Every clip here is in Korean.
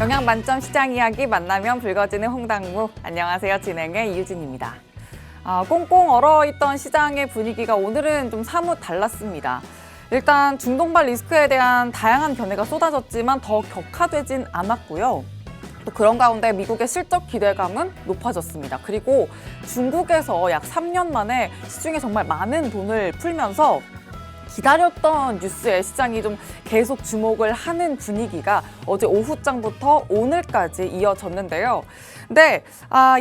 영양 만점 시장 이야기 만나면 붉어지는 홍당무. 안녕하세요. 진행의 이유진입니다. 꽁꽁 얼어있던 시장의 분위기가 오늘은 좀 사뭇 달랐습니다. 일단 중동발 리스크에 대한 다양한 견해가 쏟아졌지만 더 격화되진 않았고요. 또 그런 가운데 미국의 실적 기대감은 높아졌습니다. 그리고 중국에서 약 3년 만에 시중에 정말 많은 돈을 풀면서 기다렸던 뉴스에 시장이 좀 계속 주목을 하는 분위기가 어제 오후장부터 오늘까지 이어졌는데요. 근데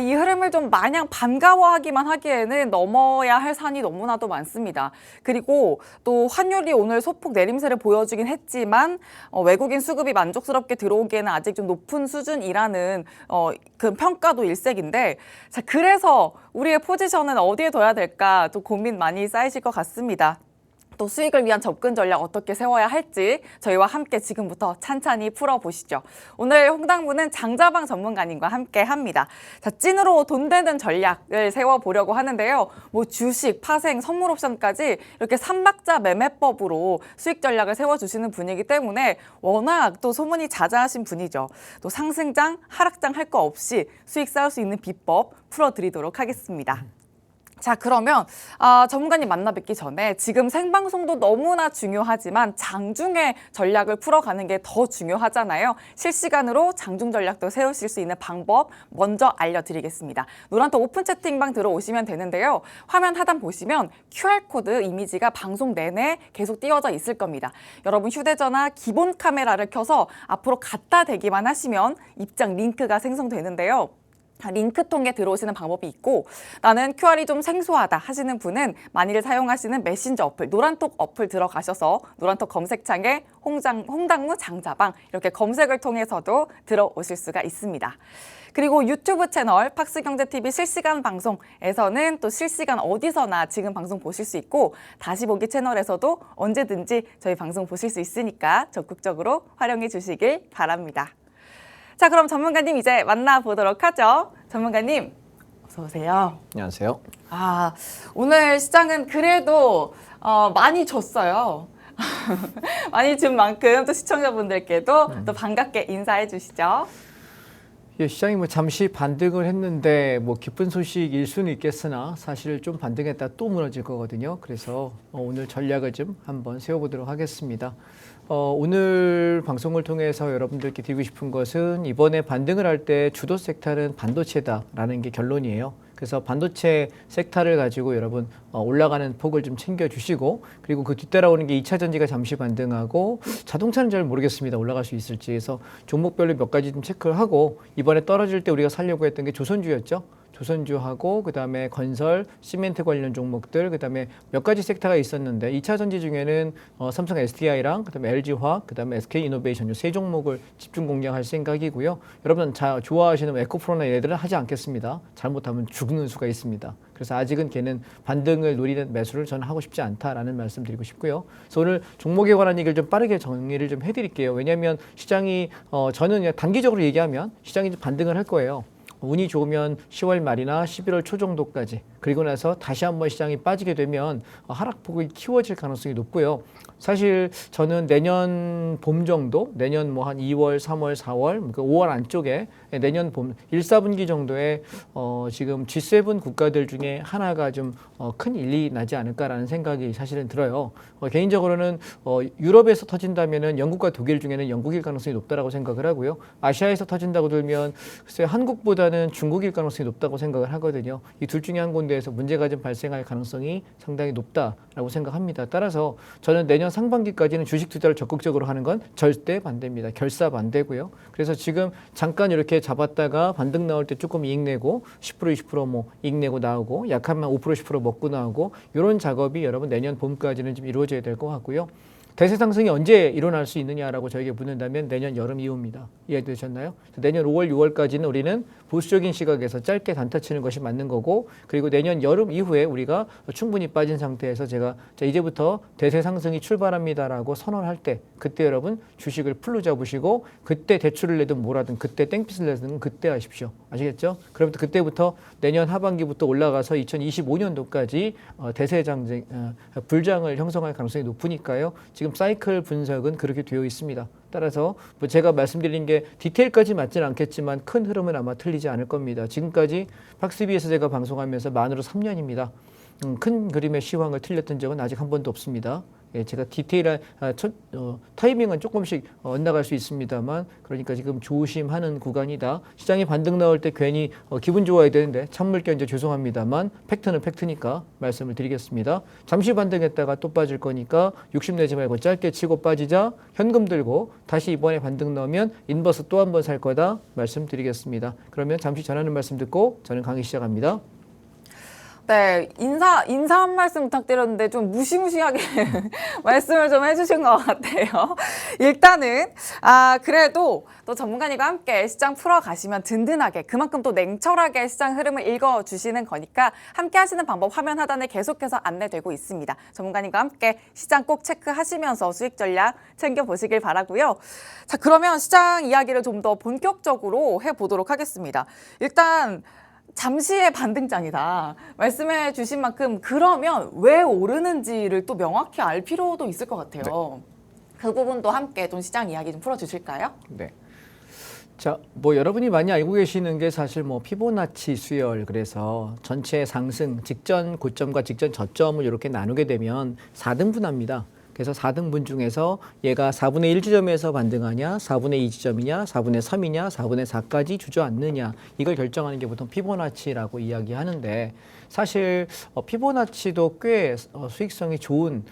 이 흐름을 좀 마냥 반가워하기만 하기에는 넘어야 할 산이 너무나도 많습니다. 그리고 또 환율이 오늘 소폭 내림세를 보여주긴 했지만 외국인 수급이 만족스럽게 들어오기에는 아직 좀 높은 수준이라는 그 평가도 일색인데, 자, 그래서 우리의 포지션은 어디에 둬야 될까 또 고민 많이 쌓이실 것 같습니다. 또 수익을 위한 접근 전략 어떻게 세워야 할지 저희와 함께 지금부터 찬찬히 풀어보시죠. 오늘 홍당무는 장자방 전문가님과 함께 합니다. 자, 찐으로 돈 되는 전략을 세워보려고 하는데요. 뭐 주식, 파생, 선물 옵션까지 이렇게 삼박자 매매법으로 수익 전략을 세워주시는 분이기 때문에 워낙 또 소문이 자자하신 분이죠. 또 상승장, 하락장 할 거 없이 수익 쌓을 수 있는 비법 풀어드리도록 하겠습니다. 자, 그러면 전문가님 만나 뵙기 전에 지금 생방송도 너무나 중요하지만 장중에 전략을 풀어가는 게 더 중요하잖아요. 실시간으로 장중 전략도 세우실 수 있는 방법 먼저 알려드리겠습니다. 노란톡 오픈 채팅방 들어오시면 되는데요. 화면 하단 보시면 QR코드 이미지가 방송 내내 계속 띄워져 있을 겁니다. 여러분 휴대전화 기본 카메라를 켜서 앞으로 갖다 대기만 하시면 입장 링크가 생성되는데요. 링크 통해 들어오시는 방법이 있고, 나는 QR이 좀 생소하다 하시는 분은 많이들 사용하시는 메신저 어플, 노란톡 어플 들어가셔서 노란톡 검색창에 홍당무 장자방 이렇게 검색을 통해서도 들어오실 수가 있습니다. 그리고 유튜브 채널 팍스경제TV 실시간 방송에서는 또 실시간 어디서나 지금 방송 보실 수 있고, 다시 보기 채널에서도 언제든지 저희 방송 보실 수 있으니까 적극적으로 활용해 주시길 바랍니다. 자, 그럼 전문가님 이제 만나보도록 하죠. 전문가님, 어서 오세요. 안녕하세요. 오늘 시장은 그래도 많이 줬어요. 많이 준 만큼 또 시청자분들께도 또 반갑게 인사해 주시죠. 예, 시장이 뭐 잠시 반등을 했는데 뭐 기쁜 소식일 수는 있겠으나 사실 좀 반등했다 또 무너질 거거든요. 그래서 오늘 전략을 좀 한번 세워보도록 하겠습니다. 오늘 방송을 통해서 여러분들께 드리고 싶은 것은 이번에 반등을 할 때 주도 섹터는 반도체다라는 게 결론이에요. 그래서 반도체 섹터를 가지고 여러분 올라가는 폭을 좀 챙겨주시고, 그리고 그 뒤따라오는 게 2차 전지가 잠시 반등하고 자동차는 잘 모르겠습니다. 올라갈 수 있을지. 그래서 종목별로 몇 가지 좀 체크를 하고, 이번에 떨어질 때 우리가 살려고 했던 게 조선주였죠. 조선주하고 그다음에 건설, 시멘트 관련 종목들, 그다음에 몇 가지 섹터가 있었는데 2차 전지 중에는 삼성 SDI랑 그다음에 LG화학, 그다음에 SK이노베이션 이 세 종목을 집중 공략할 생각이고요. 여러분 좋아하시는 에코프로나 얘네들은 하지 않겠습니다. 잘못하면 죽는 수가 있습니다. 그래서 아직은 걔는 반등을 노리는 매수를 저는 하고 싶지 않다라는 말씀드리고 싶고요. 그래서 오늘 종목에 관한 얘기를 좀 빠르게 정리를 좀 해드릴게요. 왜냐하면 시장이 저는 그냥 단기적으로 얘기하면 시장이 반등을 할 거예요. 운이 좋으면 10월 말이나 11월 초 정도까지, 그리고 나서 다시 한번 시장이 빠지게 되면 하락폭이 키워질 가능성이 높고요. 사실 저는 내년 봄 정도, 내년 뭐 한 2월, 3월, 4월, 그러니까 5월 안쪽에 내년 봄 1, 4분기 정도에 지금 G7 국가들 중에 하나가 좀 큰 일이 나지 않을까라는 생각이 사실은 들어요. 개인적으로는 유럽에서 터진다면은 영국과 독일 중에는 영국일 가능성이 높다라고 생각을 하고요. 아시아에서 터진다고 들면 글쎄 한국보다는 중국일 가능성이 높다고 생각을 하거든요. 이 둘 중에 한 군데에서 문제가 좀 발생할 가능성이 상당히 높다라고 생각합니다. 따라서 저는 내년 상반기까지는 주식 투자를 적극적으로 하는 건 절대 반대입니다. 결사 반대고요. 그래서 지금 잠깐 이렇게 잡았다가 반등 나올 때 조금 이익 내고 10% 20% 이익 내고 나오고 약하면 5% 10% 먹고 나오고, 이런 작업이 여러분 내년 봄까지는 좀 이루어져야 될 것 같고요. 대세 상승이 언제 일어날 수 있느냐라고 저에게 묻는다면 내년 여름 이후입니다. 이해되셨나요? 내년 5월, 6월까지는 우리는 보수적인 시각에서 짧게 단타 치는 것이 맞는 거고, 그리고 내년 여름 이후에 우리가 충분히 빠진 상태에서 제가 이제부터 대세 상승이 출발합니다라고 선언할 때, 그때 여러분 주식을 풀로 잡으시고 그때 대출을 내든 뭐라든 그때 땡빛을 내든 그때 하십시오. 아시겠죠? 그럼 그때부터 내년 하반기부터 올라가서 2025년도까지 대세 불장을 형성할 가능성이 높으니까요. 지금 사이클 분석은 그렇게 되어 있습니다. 따라서 뭐 제가 말씀드린 게 디테일까지 맞지는 않겠지만 큰 흐름은 아마 틀리지 않을 겁니다. 지금까지 박스비에서 제가 방송하면서 만으로 3년입니다. 큰 그림의 시황을 틀렸던 적은 아직 한 번도 없습니다. 예, 제가 디테일한 타이밍은 조금씩 엇나갈 수 있습니다만, 그러니까 지금 조심하는 구간이다. 시장에 반등 나올 때 괜히 기분 좋아야 되는데 찬물 껴 이제 죄송합니다만 팩트는 팩트니까 말씀을 드리겠습니다. 잠시 반등했다가 또 빠질 거니까 욕심내지 말고 짧게 치고 빠지자. 현금 들고 다시 이번에 반등 나오면 인버스 또 한 번 살 거다 말씀드리겠습니다. 그러면 잠시 전하는 말씀 듣고 저는 강의 시작합니다. 네, 인사 한 말씀 부탁드렸는데 좀 무시무시하게 말씀을 좀 해주신 것 같아요. 일단은, 그래도 또 전문가님과 함께 시장 풀어가시면 든든하게, 그만큼 또 냉철하게 시장 흐름을 읽어주시는 거니까 함께 하시는 방법 화면 하단에 계속해서 안내되고 있습니다. 전문가님과 함께 시장 꼭 체크하시면서 수익 전략 챙겨보시길 바라고요. 자, 그러면 시장 이야기를 좀 더 본격적으로 해보도록 하겠습니다. 일단, 잠시의 반등장이다 말씀해 주신 만큼 그러면 왜 오르는지를 또 명확히 알 필요도 있을 것 같아요. 네. 그 부분도 함께 좀 시장 이야기 좀 풀어주실까요? 네. 자, 뭐 여러분이 많이 알고 계시는 게 사실 뭐 피보나치 수열, 그래서 전체 상승 직전 고점과 직전 저점을 이렇게 나누게 되면 4등분합니다. 그래서 4등분 중에서 얘가 4분의 1 지점에서 반등하냐, 4분의 2 지점이냐, 4분의 3이냐, 4분의 4까지 주저앉느냐, 이걸 결정하는 게 보통 피보나치라고 이야기하는데, 사실 피보나치도 꽤 수익성이 좋은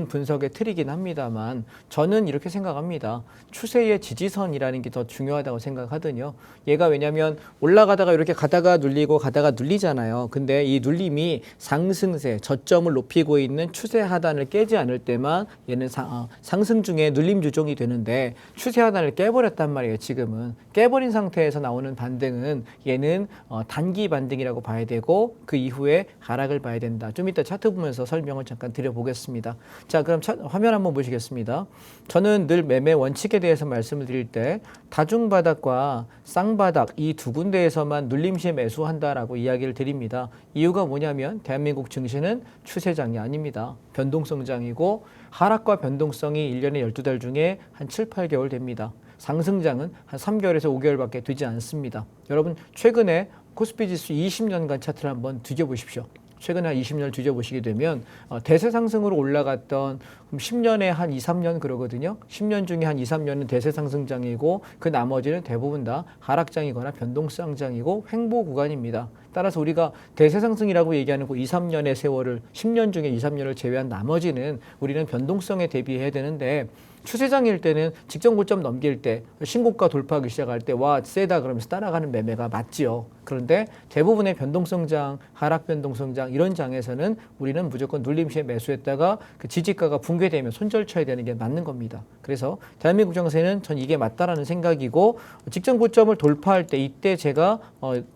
분석의 틀이긴 합니다만, 저는 이렇게 생각합니다. 추세의 지지선이라는 게 더 중요하다고 생각하거든요. 얘가 왜냐하면 올라가다가 이렇게 가다가 눌리고 가다가 눌리잖아요. 근데 이 눌림이 상승세, 저점을 높이고 있는 추세 하단을 깨지 않을 때만 얘는 상승 중에 눌림 주종이 되는데, 추세 하단을 깨버렸단 말이에요. 지금은 깨버린 상태에서 나오는 반등은 얘는 단기 반등이라고 봐야 되고, 그 이후에 하락을 봐야 된다. 좀 이따 차트 보면서 설명을 잠깐 드려보겠습니다. 자, 그럼 화면 한번 보시겠습니다. 저는 늘 매매 원칙에 대해서 말씀을 드릴 때 다중바닥과 쌍바닥 이 두 군데에서만 눌림시에 매수한다라고 이야기를 드립니다. 이유가 뭐냐면 대한민국 증시는 추세장이 아닙니다. 변동성장이고, 하락과 변동성이 1년에 12달 중에 한 7, 8개월 됩니다. 상승장은 한 3개월에서 5개월밖에 되지 않습니다. 여러분, 최근에 코스피 지수 20년간 차트를 한번 뒤져보십시오. 최근에 한 20년을 뒤져보시게 되면 대세 상승으로 올라갔던 10년에 한 2, 3년 그러거든요. 10년 중에 한 2, 3년은 대세 상승장이고, 그 나머지는 대부분 다 하락장이거나 변동성장이고 횡보 구간입니다. 따라서 우리가 대세 상승이라고 얘기하는 그 2, 3년의 세월을 10년 중에 2, 3년을 제외한 나머지는 우리는 변동성에 대비해야 되는데, 추세장일 때는 직전 고점 넘길 때, 신고가 돌파하기 시작할 때 와 세다 그러면서 따라가는 매매가 맞지요. 그런데 대부분의 변동성장, 하락 변동성장 이런 장에서는 우리는 무조건 눌림시에 매수했다가 그 지지가가 붕괴되면 손절 쳐야 되는 게 맞는 겁니다. 그래서 대한민국 정세는 전 이게 맞다라는 생각이고, 직전 고점을 돌파할 때 이때 제가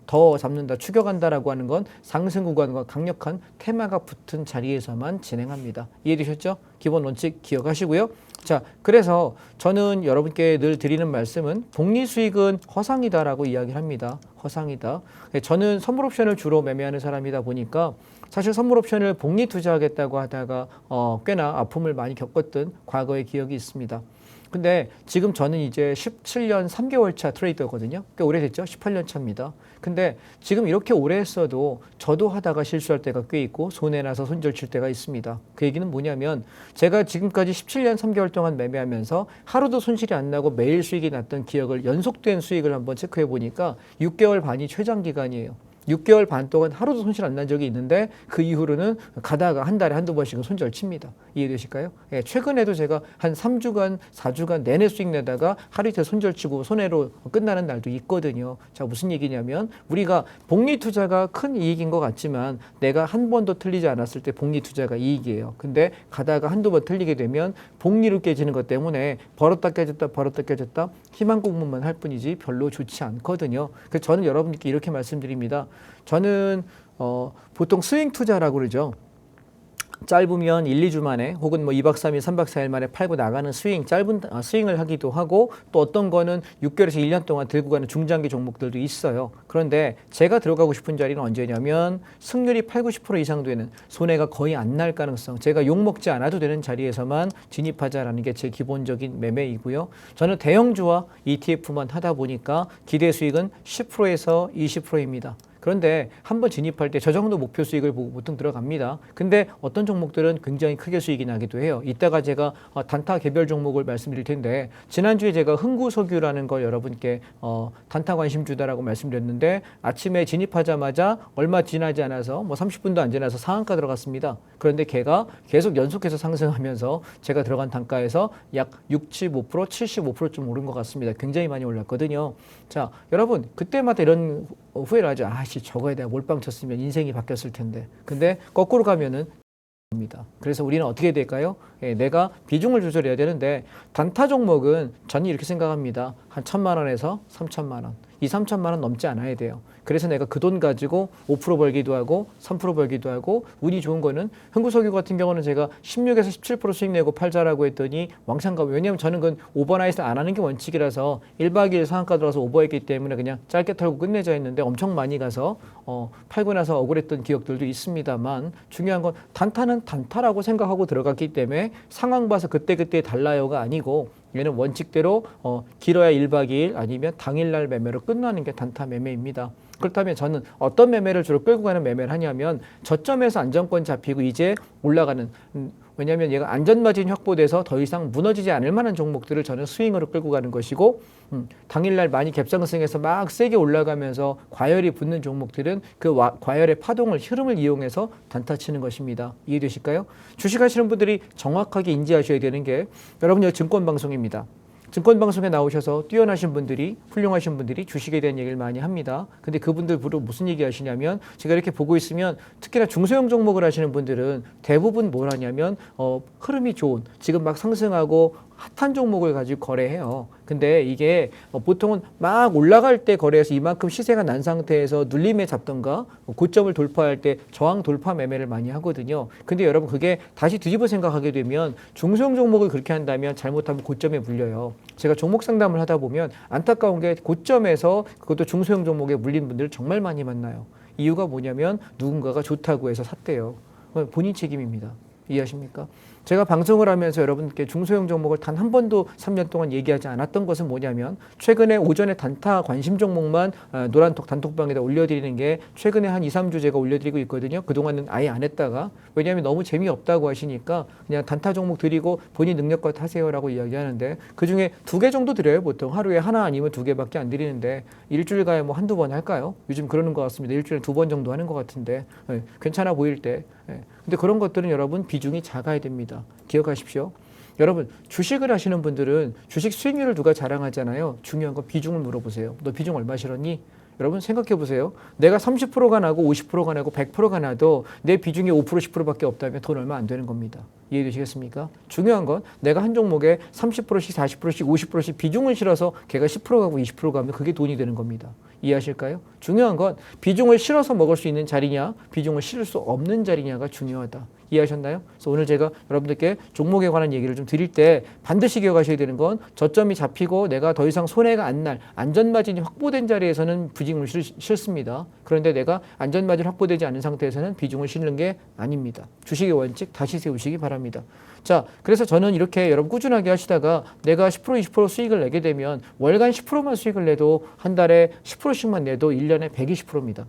더 잡는다, 추격한다라고 하는 건 상승 구간과 강력한 테마가 붙은 자리에서만 진행합니다. 이해되셨죠? 기본 원칙 기억하시고요. 자, 그래서 저는 여러분께 늘 드리는 말씀은 복리 수익은 허상이다라고 이야기를 합니다. 허상이다. 저는 선물 옵션을 주로 매매하는 사람이다 보니까 사실 선물 옵션을 복리 투자하겠다고 하다가 꽤나 아픔을 많이 겪었던 과거의 기억이 있습니다. 근데 지금 저는 이제 17년 3개월 차 트레이더거든요. 꽤 오래됐죠? 18년 차입니다. 근데 지금 이렇게 오래 했어도 저도 하다가 실수할 때가 꽤 있고 손해나서 손절 칠 때가 있습니다. 그 얘기는 뭐냐면, 제가 지금까지 17년 3개월 동안 매매하면서 하루도 손실이 안 나고 매일 수익이 났던 기억을, 연속된 수익을 한번 체크해 보니까 6개월 반이 최장 기간이에요. 6개월 반 동안 하루도 손실 안 난 적이 있는데, 그 이후로는 가다가 한 달에 한두 번씩은 손절 칩니다. 이해되실까요? 예, 최근에도 제가 한 3주간, 4주간 내내 수익 내다가 하루 이틀 손절 치고 손해로 끝나는 날도 있거든요. 자, 무슨 얘기냐면, 우리가 복리 투자가 큰 이익인 것 같지만 내가 한 번도 틀리지 않았을 때 복리 투자가 이익이에요. 근데 가다가 한두 번 틀리게 되면 복리로 깨지는 것 때문에 벌었다 깨졌다 희망 공문만 할 뿐이지 별로 좋지 않거든요. 그래서 저는 여러분께 이렇게 말씀드립니다. 저는 보통 스윙 투자라고 그러죠. 짧으면 1, 2주 만에 혹은 뭐 2박 3일, 3박 4일 만에 팔고 나가는 스윙, 짧은 스윙을 하기도 하고 또 어떤 거는 6개월에서 1년 동안 들고 가는 중장기 종목들도 있어요. 그런데 제가 들어가고 싶은 자리는 언제냐면 승률이 8, 90% 이상 되는 손해가 거의 안 날 가능성, 제가 욕먹지 않아도 되는 자리에서만 진입하자라는 게 제 기본적인 매매이고요. 저는 대형주와 ETF만 하다 보니까 기대 수익은 10%에서 20%입니다. 그런데 한번 진입할 때 저 정도 목표 수익을 보고 보통 들어갑니다. 근데 어떤 종목들은 굉장히 크게 수익이 나기도 해요. 이따가 제가 단타 개별 종목을 말씀드릴 텐데 지난주에 제가 흥구석유라는 걸 여러분께 단타 관심주다라고 말씀드렸는데 아침에 진입하자마자 얼마 지나지 않아서 뭐 30분도 안 지나서 상한가 들어갔습니다. 그런데 걔가 계속 연속해서 상승하면서 제가 들어간 단가에서 약 65%, 75%좀 오른 것 같습니다. 굉장히 많이 올랐거든요. 자, 여러분 그때마다 이런 후회를 하죠. 아씨 저거에 내가 몰빵 쳤으면 인생이 바뀌었을 텐데. 근데 거꾸로 가면은 입니다. 그래서 우리는 어떻게 될까요? 내가 비중을 조절해야 되는데 단타 종목은 저는 이렇게 생각합니다. 한 1,000만 원에서 3,000만 원. 이 3,000만 원 넘지 않아야 돼요. 그래서 내가 그 돈 가지고 5% 벌기도 하고 3% 벌기도 하고 운이 좋은 거는 흥구석유 같은 경우는 제가 16에서 17% 수익 내고 팔자라고 했더니 왕창 가고 왜냐하면 저는 그건 오버나잇을 안 하는 게 원칙이라서 1박 2일 상한가 들어서 오버했기 때문에 그냥 짧게 털고 끝내자 했는데 엄청 많이 가서 팔고 나서 억울했던 기억들도 있습니다만 중요한 건 단타는 단타라고 생각하고 들어갔기 때문에 상황 봐서 그때그때 달라요가 아니고 얘는 원칙대로 길어야 1박 2일 아니면 당일날 매매로 끝나는 게 단타 매매입니다. 그렇다면 저는 어떤 매매를 주로 끌고 가는 매매를 하냐면 저점에서 안정권 잡히고 이제 올라가는 왜냐하면 얘가 안전마진이 확보돼서 더 이상 무너지지 않을 만한 종목들을 저는 스윙으로 끌고 가는 것이고 당일날 많이 갭상승해서 막 세게 올라가면서 과열이 붙는 종목들은 그 과열의 파동을 흐름을 이용해서 단타 치는 것입니다. 이해되실까요? 주식하시는 분들이 정확하게 인지하셔야 되는 게 여러분 여기 증권방송입니다. 증권방송에 나오셔서 뛰어나신 분들이 훌륭하신 분들이 주식에 대한 얘기를 많이 합니다. 근데 그분들 주로 무슨 얘기 하시냐면 제가 이렇게 보고 있으면 특히나 중소형 종목을 하시는 분들은 대부분 뭘 하냐면 흐름이 좋은 지금 막 상승하고 핫한 종목을 가지고 거래해요. 근데 이게 보통은 막 올라갈 때 거래해서 이만큼 시세가 난 상태에서 눌림에 잡던가 고점을 돌파할 때 저항 돌파 매매를 많이 하거든요. 근데 여러분 그게 다시 뒤집어 생각하게 되면 중소형 종목을 그렇게 한다면 잘못하면 고점에 물려요. 제가 종목 상담을 하다 보면 안타까운 게 고점에서 그것도 중소형 종목에 물린 분들을 정말 많이 만나요. 이유가 뭐냐면 누군가가 좋다고 해서 샀대요. 본인 책임입니다. 이해하십니까? 제가 방송을 하면서 여러분께 중소형 종목을 단 한 번도 3년 동안 얘기하지 않았던 것은 뭐냐면 최근에 오전에 단타 관심 종목만 노란톡 단톡방에다 올려드리는 게 최근에 한 2, 3주 제가 올려드리고 있거든요. 그동안은 아예 안 했다가 왜냐하면 너무 재미없다고 하시니까 그냥 단타 종목 드리고 본인 능력껏 하세요라고 이야기하는데 그중에 2개 정도 드려요. 보통 하루에 하나 아니면 2개밖에 안 드리는데 일주일 가야 뭐 한두 번 할까요? 요즘 그러는 것 같습니다. 일주일에 2번 정도 하는 것 같은데 괜찮아 보일 때 근데 그런 것들은 여러분 비중이 작아야 됩니다. 기억하십시오. 여러분 주식을 하시는 분들은 주식 수익률을 누가 자랑하잖아요. 중요한 건 비중을 물어보세요. 너 비중 얼마 실었니? 여러분 생각해 보세요. 내가 30%가 나고 50%가 나고 100%가 나도 내 비중이 5% 10%밖에 없다면 돈 얼마 안 되는 겁니다. 이해되시겠습니까? 중요한 건 내가 한 종목에 30%씩 40%씩 50%씩 비중을 실어서 걔가 10% 가고 20% 가면 그게 돈이 되는 겁니다. 이해하실까요? 중요한 건 비중을 실어서 먹을 수 있는 자리냐 비중을 실을 수 없는 자리냐가 중요하다. 이해하셨나요? 그래서 오늘 제가 여러분들께 종목에 관한 얘기를 좀 드릴 때 반드시 기억하셔야 되는 건 저점이 잡히고 내가 더 이상 손해가 안 날 안전마진이 확보된 자리에서는 비중을 실습니다. 그런데 내가 안전마진 확보되지 않은 상태에서는 비중을 실는 게 아닙니다. 주식의 원칙 다시 세우시기 바랍니다. 자, 그래서 저는 이렇게 여러분 꾸준하게 하시다가 내가 10% 20% 수익을 내게 되면 월간 10%만 수익을 내도 한 달에 10%씩만 내도 1년에 120%입니다.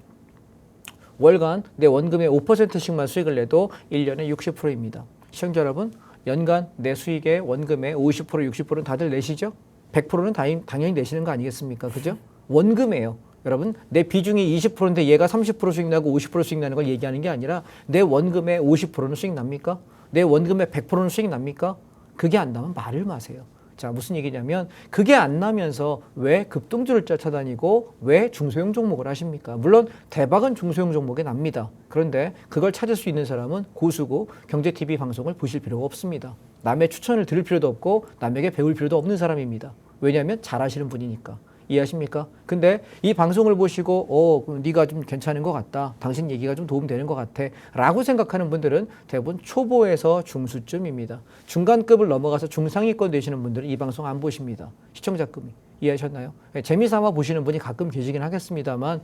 월간 내 원금의 5%씩만 수익을 내도 1년에 60%입니다. 시청자 여러분, 연간 내 수익의 원금의 50%, 60%는 다들 내시죠? 100%는 당연히 내시는 거 아니겠습니까? 그죠? 원금이에요. 여러분, 내 비중이 20%인데 얘가 30% 수익 나고 50% 수익 나는 걸 얘기하는 게 아니라 내 원금의 50%는 수익 납니까? 내 원금의 100%는 수익 납니까? 그게 안 나면 말을 마세요. 자, 무슨 얘기냐면 그게 안 나면서 왜 급등주를 쫓아다니고 왜 중소형 종목을 하십니까? 물론 대박은 중소형 종목에 납니다. 그런데 그걸 찾을 수 있는 사람은 고수고 경제TV 방송을 보실 필요가 없습니다. 남의 추천을 들을 필요도 없고 남에게 배울 필요도 없는 사람입니다. 왜냐하면 잘하시는 분이니까. 이해하십니까? 근데 이 방송을 보시고 네가 좀 괜찮은 것 같다. 당신 얘기가 좀 도움되는 것 같아. 라고 생각하는 분들은 대부분 초보에서 중수쯤입니다. 중간급을 넘어가서 중상위권 되시는 분들은 이 방송 안 보십니다. 시청자급이. 이해하셨나요? 재미삼아 보시는 분이 가끔 계시긴 하겠습니다만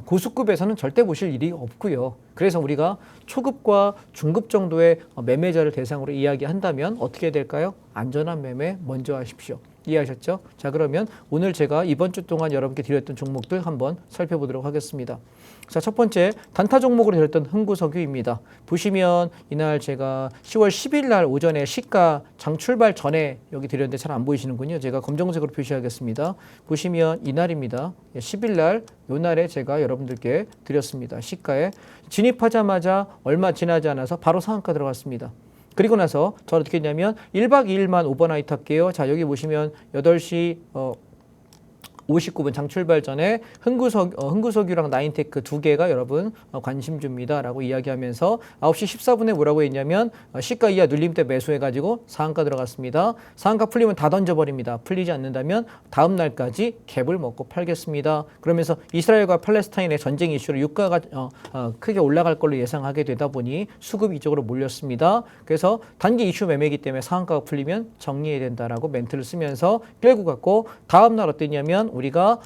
고수급에서는 절대 보실 일이 없고요. 그래서 우리가 초급과 중급 정도의 매매자를 대상으로 이야기한다면 어떻게 될까요? 안전한 매매 먼저 하십시오. 이해하셨죠? 자, 그러면 오늘 제가 이번 주 동안 여러분께 드렸던 종목들 한번 살펴보도록 하겠습니다. 자, 첫 번째 단타 종목으로 드렸던 흥구석유입니다. 보시면 이날 제가 10월 10일 날 오전에 시가 장 출발 전에 여기 드렸는데 잘 안 보이시는군요. 제가 검정색으로 표시하겠습니다. 보시면 이날입니다. 10일 날 요 날에 제가 여러분들께 드렸습니다. 시가에 진입하자마자 얼마 지나지 않아서 바로 상한가 들어갔습니다. 그리고 나서 저는 어떻게 했냐면 1박 2일만 오버나이트 할게요. 자, 여기 보시면 8시 59분 장 출발 전에 흥구석유랑 나인테크 두 개가 여러분 관심주입니다라고 이야기하면서 9시 14분에 뭐라고 했냐면 시가 이하 눌림 때 매수해가지고 상한가 들어갔습니다. 상한가 풀리면 다 던져버립니다. 풀리지 않는다면 다음 날까지 갭을 먹고 팔겠습니다. 그러면서 이스라엘과 팔레스타인의 전쟁 이슈로 유가가 크게 올라갈 걸로 예상하게 되다 보니 수급이 이쪽으로 몰렸습니다. 그래서 단기 이슈 매매이기 때문에 상한가가 풀리면 정리해야 된다라고 멘트를 쓰면서 끌고 갔고 다음 날 어땠냐면 우리가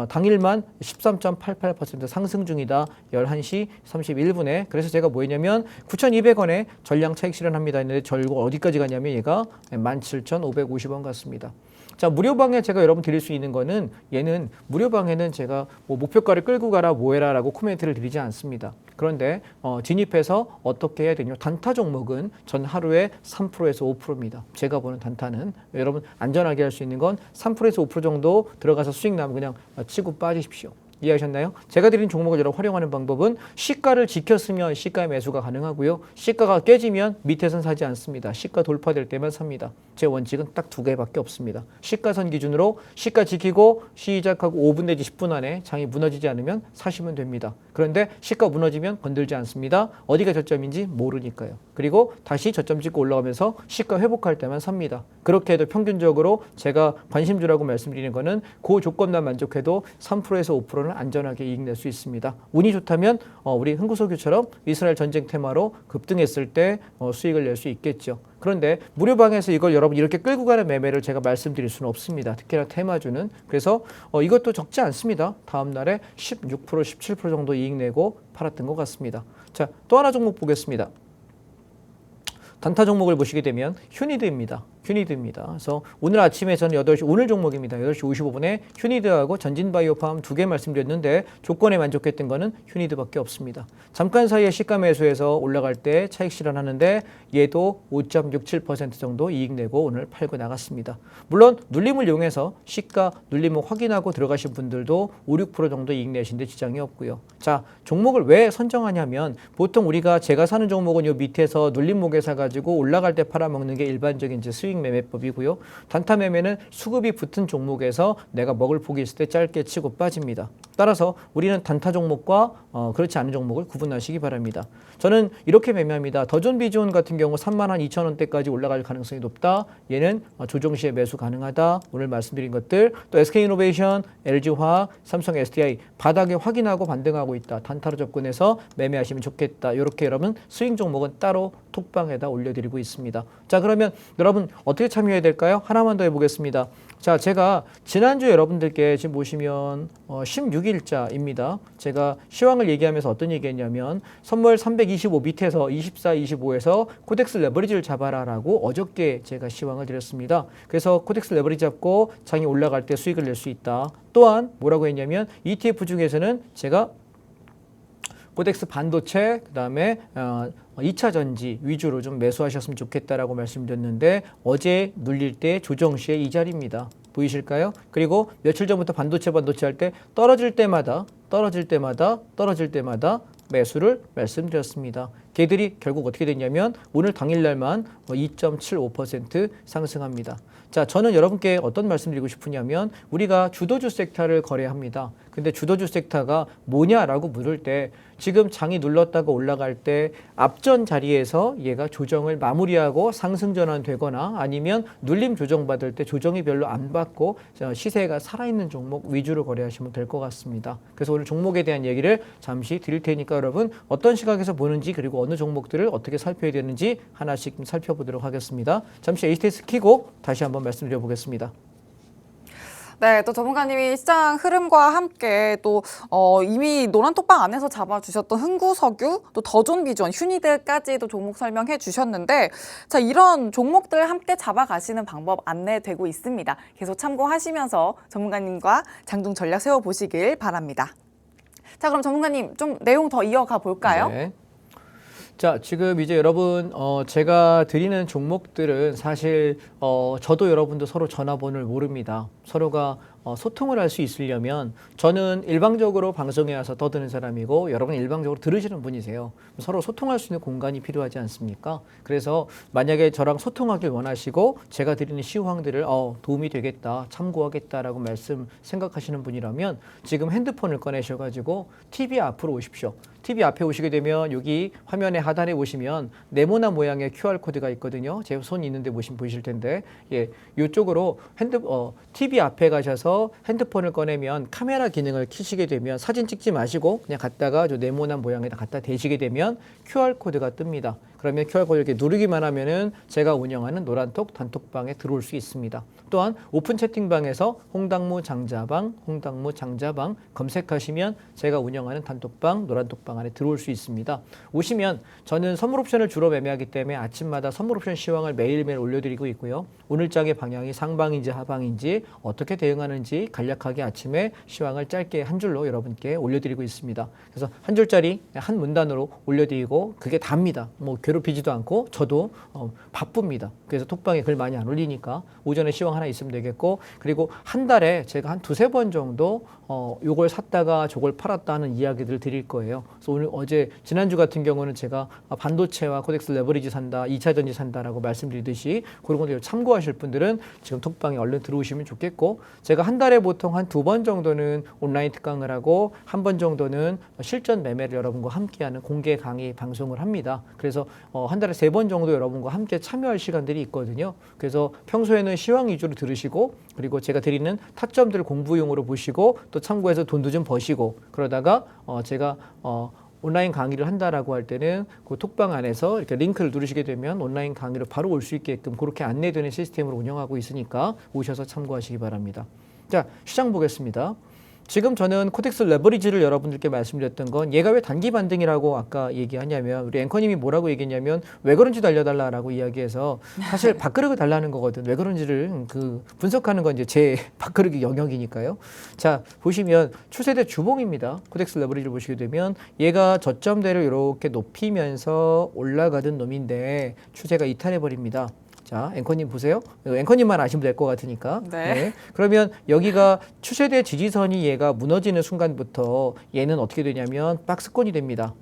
당일만 13.88% 상승 중이다. 11시 31분에. 그래서 제가 뭐 했냐면 9,200원에 전량 차익 실현합니다 했는데 결국 어디까지 갔냐면 얘가 17,550원 갔습니다. 자, 무료방에 제가 여러분 드릴 수 있는 거는 얘는 무료방에는 제가 뭐 목표가를 끌고 가라 뭐해라 라고 코멘트를 드리지 않습니다. 그런데 진입해서 어떻게 해야 되냐. 단타 종목은 전 하루에 3%에서 5%입니다. 제가 보는 단타는 여러분 안전하게 할 수 있는 건 3%에서 5% 정도 들어가서 수익 나면 그냥 치고 빠지십시오. 이해하셨나요? 제가 드린 종목을 여러분 활용하는 방법은 시가를 지켰으면 시가의 매수가 가능하고요. 시가가 깨지면 밑에선 사지 않습니다. 시가 돌파될 때만 삽니다. 제 원칙은 딱 두 개밖에 없습니다. 시가선 기준으로 시가 지키고 시작하고 5분 내지 10분 안에 장이 무너지지 않으면 사시면 됩니다. 그런데 시가 무너지면 건들지 않습니다. 어디가 저점인지 모르니까요. 그리고 다시 저점 찍고 올라오면서 시가 회복할 때만 삽니다. 그렇게 해도 평균적으로 제가 관심주라고 말씀드리는 거는 그 조건만 만족해도 3%에서 5%는 안전하게 이익 낼 수 있습니다. 운이 좋다면 우리 흥구석유처럼 이스라엘 전쟁 테마로 급등했을 때 수익을 낼 수 있겠죠. 그런데 무료방에서 이걸 여러분 이렇게 끌고 가는 매매를 제가 말씀드릴 수는 없습니다. 특히나 테마주는. 그래서 이것도 적지 않습니다. 다음 날에 16%, 17% 정도 이익 내고 팔았던 것 같습니다. 자, 또 하나 종목 보겠습니다. 단타 종목을 보시게 되면 휴니드입니다. 그래서 오늘 아침에 저는 8시 오늘 종목입니다. 8시 55분에 휴니드하고 전진바이오팜 두 개 말씀드렸는데 조건에 만족했던 거는 휴니드밖에 없습니다. 잠깐 사이에 시가 매수해서 올라갈 때 차익 실현하는데 얘도 5.67% 정도 이익 내고 오늘 팔고 나갔습니다. 물론 눌림을 이용해서 시가 눌림을 확인하고 들어가신 분들도 5, 6% 정도 이익 내신데 지장이 없고요. 자, 종목을 왜 선정하냐면 보통 우리가 제가 사는 종목은 요 밑에서 눌림목에 사가지고 올라갈 때 팔아먹는 게 일반적인 이제 수익 매매법이고요. 단타 매매는 수급이 붙은 종목에서 내가 먹을 폭이 있을 때 짧게 치고 빠집니다. 따라서 우리는 단타 종목과 그렇지 않은 종목을 구분하시기 바랍니다. 저는 이렇게 매매합니다. 더존 비존 같은 경우 32,000원대까지 올라갈 가능성이 높다. 얘는 조정 시에 매수 가능하다. 오늘 말씀드린 것들 또 SK이노베이션, LG화학, 삼성 SDI 바닥에 확인하고 반등하고 있다. 단타로 접근해서 매매하시면 좋겠다. 이렇게 여러분 스윙 종목은 따로 톡방에다 올려드리고 있습니다. 자, 그러면 여러분 어떻게 참여해야 될까요? 하나만 더 해보겠습니다. 자, 제가 지난주에 여러분들께 지금 보시면 16일자입니다. 제가 시황을 얘기하면서 어떤 얘기했냐면 선물 325 밑에서 24, 25에서 코덱스 레버리지를 잡아라라고 어저께 제가 시황을 드렸습니다. 그래서 코덱스 레버리지 잡고 장이 올라갈 때 수익을 낼 수 있다. 또한 뭐라고 했냐면 ETF 중에서는 제가 코덱스 반도체 그다음에 2차 전지 위주로 좀 매수하셨으면 좋겠다라고 말씀드렸는데 어제 눌릴 때 조정 시에 이 자리입니다. 보이실까요? 그리고 며칠 전부터 반도체 할 때 떨어질 때마다 매수를 말씀드렸습니다. 걔들이 결국 어떻게 됐냐면 오늘 당일날만 2.75% 상승합니다. 자, 저는 여러분께 어떤 말씀드리고 싶으냐면 우리가 주도주 섹터를 거래합니다. 근데 주도주 섹터가 뭐냐라고 물을 때 지금 장이 눌렀다가 올라갈 때 앞전 자리에서 얘가 조정을 마무리하고 상승 전환되거나 아니면 눌림 조정받을 때 조정이 별로 안 받고 시세가 살아있는 종목 위주로 거래하시면 될 것 같습니다. 그래서 오늘 종목에 대한 얘기를 잠시 드릴 테니까 여러분 어떤 시각에서 보는지 그리고 어느 종목들을 어떻게 살펴야 되는지 하나씩 좀 살펴보도록 하겠습니다. 잠시 HTS 켜고 다시 한번 말씀드려 보겠습니다. 네, 또 전문가님이 시장 흐름과 함께 또 이미 노란톡방 안에서 잡아주셨던 흥구석유, 또 더존비전, 휴니드까지도 종목 설명해 주셨는데 자, 이런 종목들 함께 잡아가시는 방법 안내되고 있습니다. 계속 참고하시면서 전문가님과 장중 전략 세워보시길 바랍니다. 자, 그럼 전문가님 좀 내용 더 이어가 볼까요? 네. 자, 지금 이제 여러분 제가 드리는 종목들은 사실 저도 여러분도 서로 전화번호를 모릅니다. 서로가 소통을 할 수 있으려면 저는 일방적으로 방송에 와서 떠드는 사람이고 여러분은 일방적으로 들으시는 분이세요. 서로 소통할 수 있는 공간이 필요하지 않습니까? 그래서 만약에 저랑 소통하길 원하시고 제가 드리는 시황들을 도움이 되겠다, 참고하겠다라고 말씀 생각하시는 분이라면 지금 핸드폰을 꺼내셔가지고 TV 앞으로 오십시오. TV 앞에 오시게 되면 여기 화면의 하단에 보시면 네모난 모양의 QR코드가 있거든요. 제 손이 있는데 보실 텐데 이쪽으로 TV 앞에 가셔서 핸드폰을 꺼내면 카메라 기능을 켜시게 되면 사진 찍지 마시고 그냥 갖다가 저 네모난 모양에다 갖다 대시게 되면 QR코드가 뜹니다. 그러면 QR코드 이렇게 누르기만 하면은 제가 운영하는 노란톡 단톡방에 들어올 수 있습니다. 또한 오픈 채팅방에서 홍당무 장자방 검색하시면 제가 운영하는 단톡방 노란톡방 안에 들어올 수 있습니다. 오시면 저는 선물 옵션을 주로 매매하기 때문에 아침마다 선물 옵션 시황을 매일매일 올려드리고 있고요. 오늘장의 방향이 상방인지 하방인지 어떻게 대응하는지 간략하게 아침에 시황을 짧게 한 줄로 여러분께 올려드리고 있습니다. 그래서 한 줄짜리 한 문단으로 올려드리고 그게 답니다. 뭐 괴롭히지도 않고 저도 바쁩니다. 그래서 톡방에 글 많이 안 올리니까 오전에 시황 하나 있으면 되겠고 그리고 한 달에 제가 한 두세 번 정도 요걸 샀다가 저걸 팔았다 하는 이야기들을 드릴 거예요. 그래서 지난주 같은 경우는 제가 반도체와 코덱스 레버리지 산다, 2차 전지 산다라고 말씀드리듯이 그런 것들 참고하실 분들은 지금 톡방에 얼른 들어오시면 좋겠고 제가 한 달에 보통 한 두 번 정도는 온라인 특강을 하고 한 번 정도는 실전 매매를 여러분과 함께하는 공개 강의 방송을 합니다. 그래서 한 달에 세 번 정도 여러분과 함께 참여할 시간들이 있거든요. 그래서 평소에는 시황 위주로 들으시고 그리고 제가 드리는 타점들 공부용으로 보시고 또 참고해서 돈도 좀 버시고 그러다가 제가 온라인 강의를 한다라고 할 때는 그 톡방 안에서 이렇게 링크를 누르시게 되면 온라인 강의로 바로 올 수 있게끔 그렇게 안내되는 시스템으로 운영하고 있으니까 오셔서 참고하시기 바랍니다. 자, 시장 보겠습니다. 지금 저는 코덱스 레버리지를 여러분들께 말씀드렸던 건 얘가 왜 단기 반등이라고 아까 얘기하냐면 우리 앵커님이 뭐라고 얘기했냐면 왜 그런지 달려달라라고 이야기해서 사실 밥그릇을 달라는 거거든. 왜 그런지를 분석하는 건 이제 제 밥그릇 영역이니까요. 자, 보시면 추세대 주봉입니다. 코덱스 레버리지를 보시게 되면 얘가 저점대를 이렇게 높이면서 올라가던 놈인데 추세가 이탈해버립니다. 자, 앵커님 보세요. 앵커님만 아시면 될 것 같으니까. 네. 그러면 여기가 추세대 지지선이 얘가 무너지는 순간부터 얘는 어떻게 되냐면 박스권이 됩니다.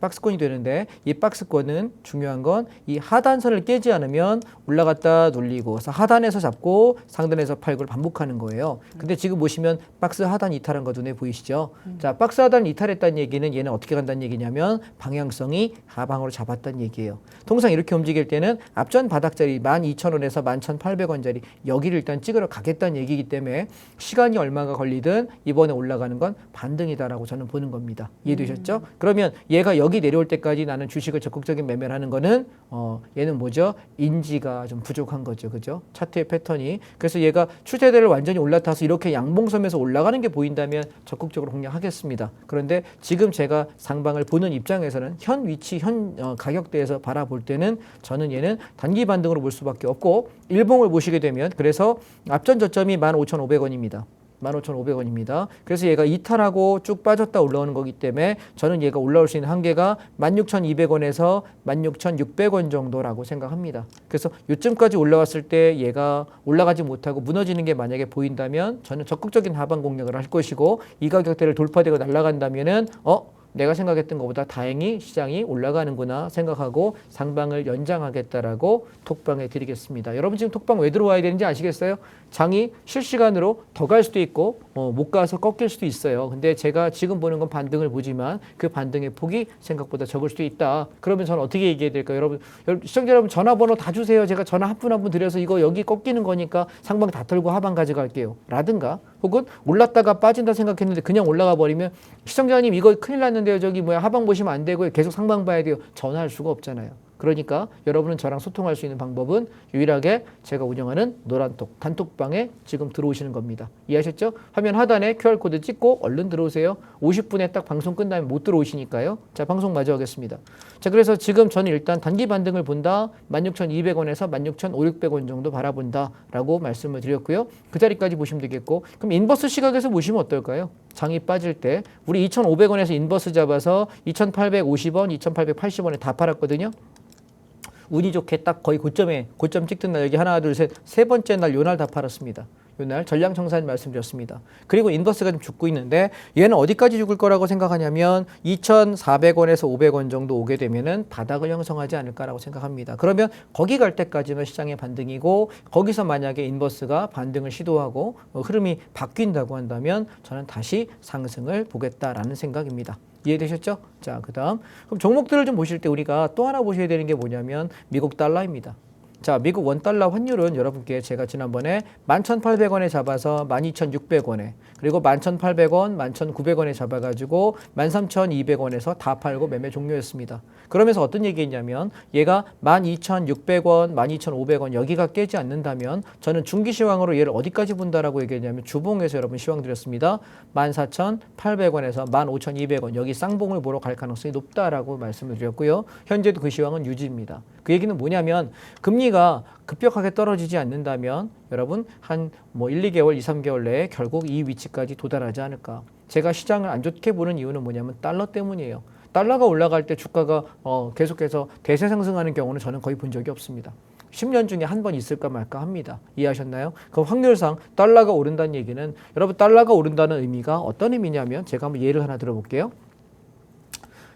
박스권이 되는데 이 박스권은 중요한 건 이 하단선을 깨지 않으면 올라갔다 눌리고 하단에서 잡고 상단에서 팔고를 반복하는 거예요. 근데 지금 보시면 박스 하단 이탈한 거 눈에 보이시죠? 자, 박스 하단 이탈했다는 얘기는 얘는 어떻게 간다는 얘기냐면 방향성이 하방으로 잡았다는 얘기예요. 통상 이렇게 움직일 때는 앞전 바닥자리 12,000원에서 11,800원짜리 여기를 일단 찍으러 가겠다는 얘기이기 때문에 시간이 얼마가 걸리든 이번에 올라가는 건 반등이다라고 저는 보는 겁니다. 이해되셨죠? 그러면 얘가 여기 내려올 때까지 나는 주식을 적극적인 매매를 하는 거는 얘는 뭐죠? 인지가 좀 부족한 거죠. 그죠? 차트의 패턴이. 그래서 얘가 추세대를 완전히 올라타서 이렇게 양봉섬에서 올라가는 게 보인다면 적극적으로 공략하겠습니다. 그런데 지금 제가 상방을 보는 입장에서는 현 위치, 현 가격대에서 바라볼 때는 저는 얘는 단기 반등으로 볼 수밖에 없고 일봉을 보시게 되면 그래서 앞전 저점이 15,500원입니다. 15,500원입니다. 그래서 얘가 이탈하고 쭉 빠졌다 올라오는 거기 때문에 저는 얘가 올라올 수 있는 한계가 16,200원에서 16,600원 정도라고 생각합니다. 그래서 요쯤까지 올라왔을 때 얘가 올라가지 못하고 무너지는 게 만약에 보인다면 저는 적극적인 하방 공략을 할 것이고 이 가격대를 돌파되고 날아간다면은 내가 생각했던 것보다 다행히 시장이 올라가는구나 생각하고 상방을 연장하겠다라고 톡방에 드리겠습니다. 여러분 지금 톡방 왜 들어와야 되는지 아시겠어요? 장이 실시간으로 더 갈 수도 있고 못 가서 꺾일 수도 있어요. 근데 제가 지금 보는 건 반등을 보지만 그 반등의 폭이 생각보다 적을 수도 있다. 그러면 저는 어떻게 얘기해야 될까요? 여러분 시청자 여러분 전화번호 다 주세요. 제가 전화 한 분 한 분 드려서 이거 여기 꺾이는 거니까 상방 다 털고 하방 가져갈게요. 라든가 혹은 올랐다가 빠진다 생각했는데 그냥 올라가 버리면 시청자님 이거 큰일 났는데요. 저기 뭐야 하방 보시면 안 되고요. 계속 상방 봐야 돼요. 전화할 수가 없잖아요. 그러니까 여러분은 저랑 소통할 수 있는 방법은 유일하게 제가 운영하는 노란톡 단톡방에 지금 들어오시는 겁니다. 이해하셨죠? 화면 하단에 QR코드 찍고 얼른 들어오세요. 50분에 딱 방송 끝나면 못 들어오시니까요. 자, 방송 마저 하겠습니다. 자, 그래서 지금 저는 일단 단기 반등을 본다. 16,200원에서 16,500원 정도 바라본다 라고 말씀을 드렸고요. 그 자리까지 보시면 되겠고 그럼 인버스 시각에서 보시면 어떨까요? 장이 빠질 때 우리 2,500원에서 인버스 잡아서 2,850원, 2,880원에 다 팔았거든요. 운이 좋게 딱 거의 고점 찍던 날 여기 하나 둘 셋 세 번째 날 요 날 다 팔았습니다. 요 날 전량청산 말씀드렸습니다. 그리고 인버스가 좀 죽고 있는데 얘는 어디까지 죽을 거라고 생각하냐면 2,400원에서 500원 정도 오게 되면은 바닥을 형성하지 않을까라고 생각합니다. 그러면 거기 갈 때까지는 시장의 반등이고 거기서 만약에 인버스가 반등을 시도하고 흐름이 바뀐다고 한다면 저는 다시 상승을 보겠다라는 생각입니다. 이해되셨죠? 자, 그 다음 그럼 종목들을 좀 보실 때 우리가 또 하나 보셔야 되는 게 뭐냐면 미국 달러입니다. 자, 미국 원달러 환율은 여러분께 제가 지난번에 11,800원에 잡아서 12,600원에 그리고 11,800원, 11,900원에 잡아가지고 13,200원에서 다 팔고 매매 종료했습니다. 그러면서 어떤 얘기했냐면 얘가 12,600원, 12,500원 여기가 깨지 않는다면 저는 중기 시황으로 얘를 어디까지 본다라고 얘기했냐면 주봉에서 여러분 시황 드렸습니다. 14,800원에서 15,200원 여기 쌍봉을 보러 갈 가능성이 높다라고 말씀을 드렸고요. 현재도 그 시황은 유지입니다. 그 얘기는 뭐냐면 금리가 급격하게 떨어지지 않는다면 여러분 한 1, 2개월, 2, 3개월 내에 결국 이 위치까지 도달하지 않을까. 제가 시장을 안 좋게 보는 이유는 뭐냐면 달러 때문이에요. 달러가 올라갈 때 주가가 계속해서 대세 상승하는 경우는 저는 거의 본 적이 없습니다. 10년 중에 한 번 있을까 말까 합니다. 이해하셨나요? 그럼 확률상 달러가 오른다는 얘기는 여러분 달러가 오른다는 의미가 어떤 의미냐면 제가 한번 예를 하나 들어볼게요.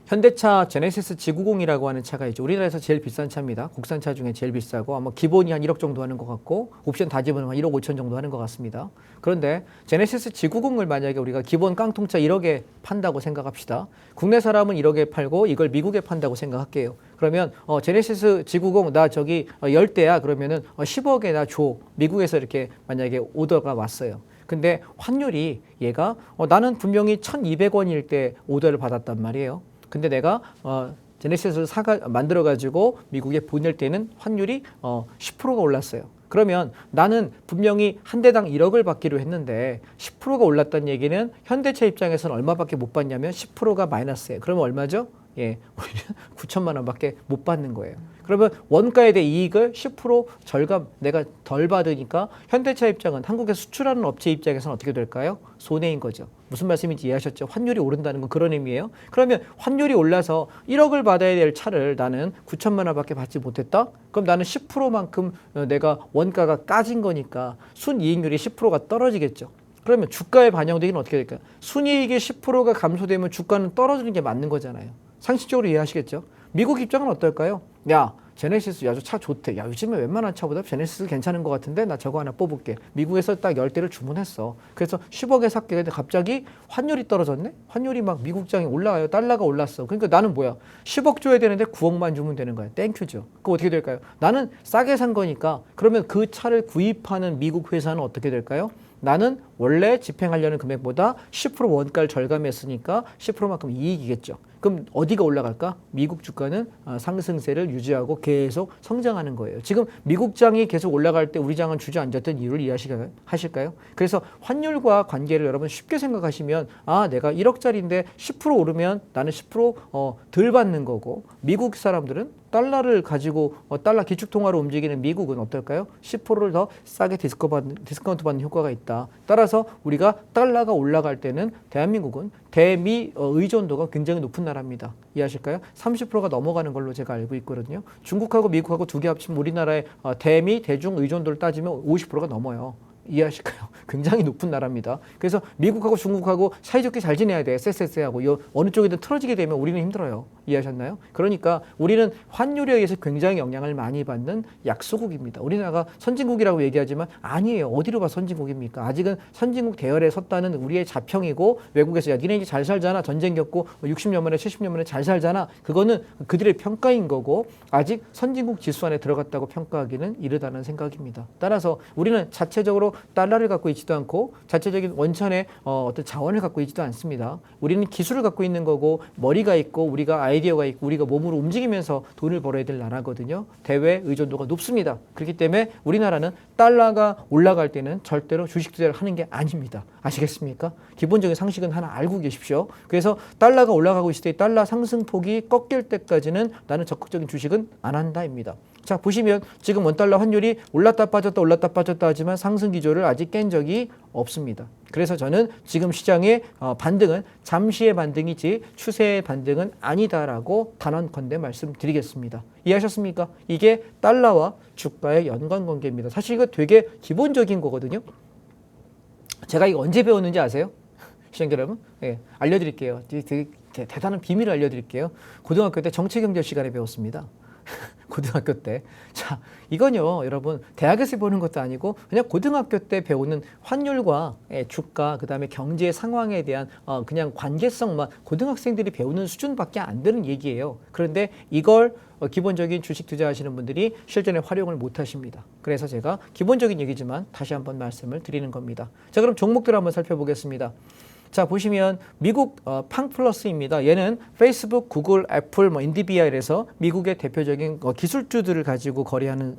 현대차 제네시스 G90이라고 하는 차가 있죠. 우리나라에서 제일 비싼 차입니다. 국산차 중에 제일 비싸고 아마 기본이 한 1억 정도 하는 것 같고 옵션 다 집으면 한 1억 5천 정도 하는 것 같습니다. 그런데 제네시스 G90을 만약에 우리가 기본 깡통차 1억에 판다고 생각합시다. 국내 사람은 1억에 팔고 이걸 미국에 판다고 생각할게요. 그러면 제네시스 G90 나 저기 10대야 그러면은 10억에 나 줘. 미국에서 이렇게 만약에 오더가 왔어요. 근데 환율이 얘가 나는 분명히 1,200원일 때 오더를 받았단 말이에요. 근데 내가 제네시스를 만들어가지고 미국에 보낼 때는 환율이 10%가 올랐어요. 그러면 나는 분명히 한 대당 1억을 받기로 했는데 10%가 올랐다는 얘기는 현대차 입장에서는 얼마밖에 못 받냐면 10%가 마이너스예요. 그러면 얼마죠? 예, 9천만 원밖에 못 받는 거예요. 그러면 원가에 대해 이익을 10% 절감 내가 덜 받으니까 현대차 입장은 한국에 수출하는 업체 입장에서는 어떻게 될까요? 손해인 거죠. 무슨 말씀인지 이해하셨죠? 환율이 오른다는 건 그런 의미예요. 그러면 환율이 올라서 1억을 받아야 될 차를 나는 9천만 원밖에 받지 못했다? 그럼 나는 10%만큼 내가 원가가 까진 거니까 순이익률이 10%가 떨어지겠죠. 그러면 주가에 반영되기는 어떻게 될까요? 순이익이 10%가 감소되면 주가는 떨어지는 게 맞는 거잖아요. 상식적으로 이해하시겠죠? 미국 입장은 어떨까요? 야, 제네시스 야, 저 차 좋대. 야, 요즘에 웬만한 차보다 제네시스 괜찮은 것 같은데 나 저거 하나 뽑을게. 미국에서 딱 10대를 주문했어. 그래서 10억에 샀게. 근데 갑자기 환율이 떨어졌네? 환율이 막 미국장이 올라가요. 달러가 올랐어. 그러니까 나는 뭐야? 10억 줘야 되는데 9억만 주면 되는 거야. 땡큐죠. 그거 어떻게 될까요? 나는 싸게 산 거니까 그러면 그 차를 구입하는 미국 회사는 어떻게 될까요? 나는 원래 집행하려는 금액보다 10% 원가를 절감했으니까 10%만큼 이익이겠죠. 그럼 어디가 올라갈까? 미국 주가는 상승세를 유지하고 계속 성장하는 거예요. 지금 미국 장이 계속 올라갈 때 우리 장은 주저앉았던 이유를 이해하실까요? 그래서 환율과 관계를 여러분 쉽게 생각하시면 내가 1억짜리인데 10% 오르면 나는 10%덜 받는 거고 미국 사람들은 달러를 가지고 달러 기축통화로 움직이는 미국은 어떨까요? 10%를 더 싸게 디스카운트 받는 효과가 있다. 따라서 우리가 달러가 올라갈 때는 대한민국은 대미 의존도가 굉장히 높은 나라입니다. 이해하실까요? 30%가 넘어가는 걸로 제가 알고 있거든요. 중국하고 미국하고 두 개 합치면 우리나라의 대미 대중 의존도를 따지면 50%가 넘어요. 이해하실까요? 굉장히 높은 나라입니다. 그래서 미국하고 중국하고 사이좋게 잘 지내야 돼. SSS하고 어느 쪽이든 틀어지게 되면 우리는 힘들어요. 이해하셨나요? 그러니까 우리는 환율에 의해서 굉장히 영향을 많이 받는 약소국입니다. 우리나라가 선진국이라고 얘기하지만 아니에요. 어디로 가 선진국입니까? 아직은 선진국 대열에 섰다는 우리의 자평이고 외국에서 야 니네 이제 잘 살잖아. 전쟁 겪고 60년 만에 70년 만에 잘 살잖아. 그거는 그들의 평가인 거고 아직 선진국 지수 안에 들어갔다고 평가하기는 이르다는 생각입니다. 따라서 우리는 자체적으로 달러를 갖고 있지도 않고 자체적인 원천의 어떤 자원을 갖고 있지도 않습니다. 우리는 기술을 갖고 있는 거고 머리가 있고 우리가 아이디어가 있고 우리가 몸으로 움직이면서 돈을 벌어야 될 나라거든요. 대외 의존도가 높습니다. 그렇기 때문에 우리나라는 달러가 올라갈 때는 절대로 주식 투자를 하는 게 아닙니다. 아시겠습니까? 기본적인 상식은 하나 알고 계십시오. 그래서 달러가 올라가고 있을 때 달러 상승폭이 꺾일 때까지는 나는 적극적인 주식은 안 한다입니다. 자, 보시면 지금 원달러 환율이 올랐다 빠졌다 하지만 상승 기조를 아직 깬 적이 없습니다. 그래서 저는 지금 시장의 반등은 잠시의 반등이지 추세의 반등은 아니다라고 단언컨대 말씀드리겠습니다. 이해하셨습니까? 이게 달러와 주가의 연관관계입니다. 사실 이거 되게 기본적인 거거든요. 제가 이거 언제 배웠는지 아세요? 시청자 여러분? 예, 알려드릴게요. 되게 대단한 비밀을 알려드릴게요. 고등학교 때 정치경제 시간에 배웠습니다. 고등학교 때. 자, 이건요, 여러분, 대학에서 배우는 것도 아니고 그냥 고등학교 때 배우는 환율과 주가, 그 다음에 경제 상황에 대한 그냥 관계성만 고등학생들이 배우는 수준밖에 안 되는 얘기예요. 그런데 이걸 기본적인 주식 투자하시는 분들이 실전에 활용을 못 하십니다. 그래서 제가 기본적인 얘기지만 다시 한번 말씀을 드리는 겁니다. 자, 그럼 종목들 한번 살펴보겠습니다. 자, 보시면 미국 팡플러스입니다. 얘는 페이스북, 구글, 애플, 인디비아에서 미국의 대표적인 기술주들을 가지고 거래하는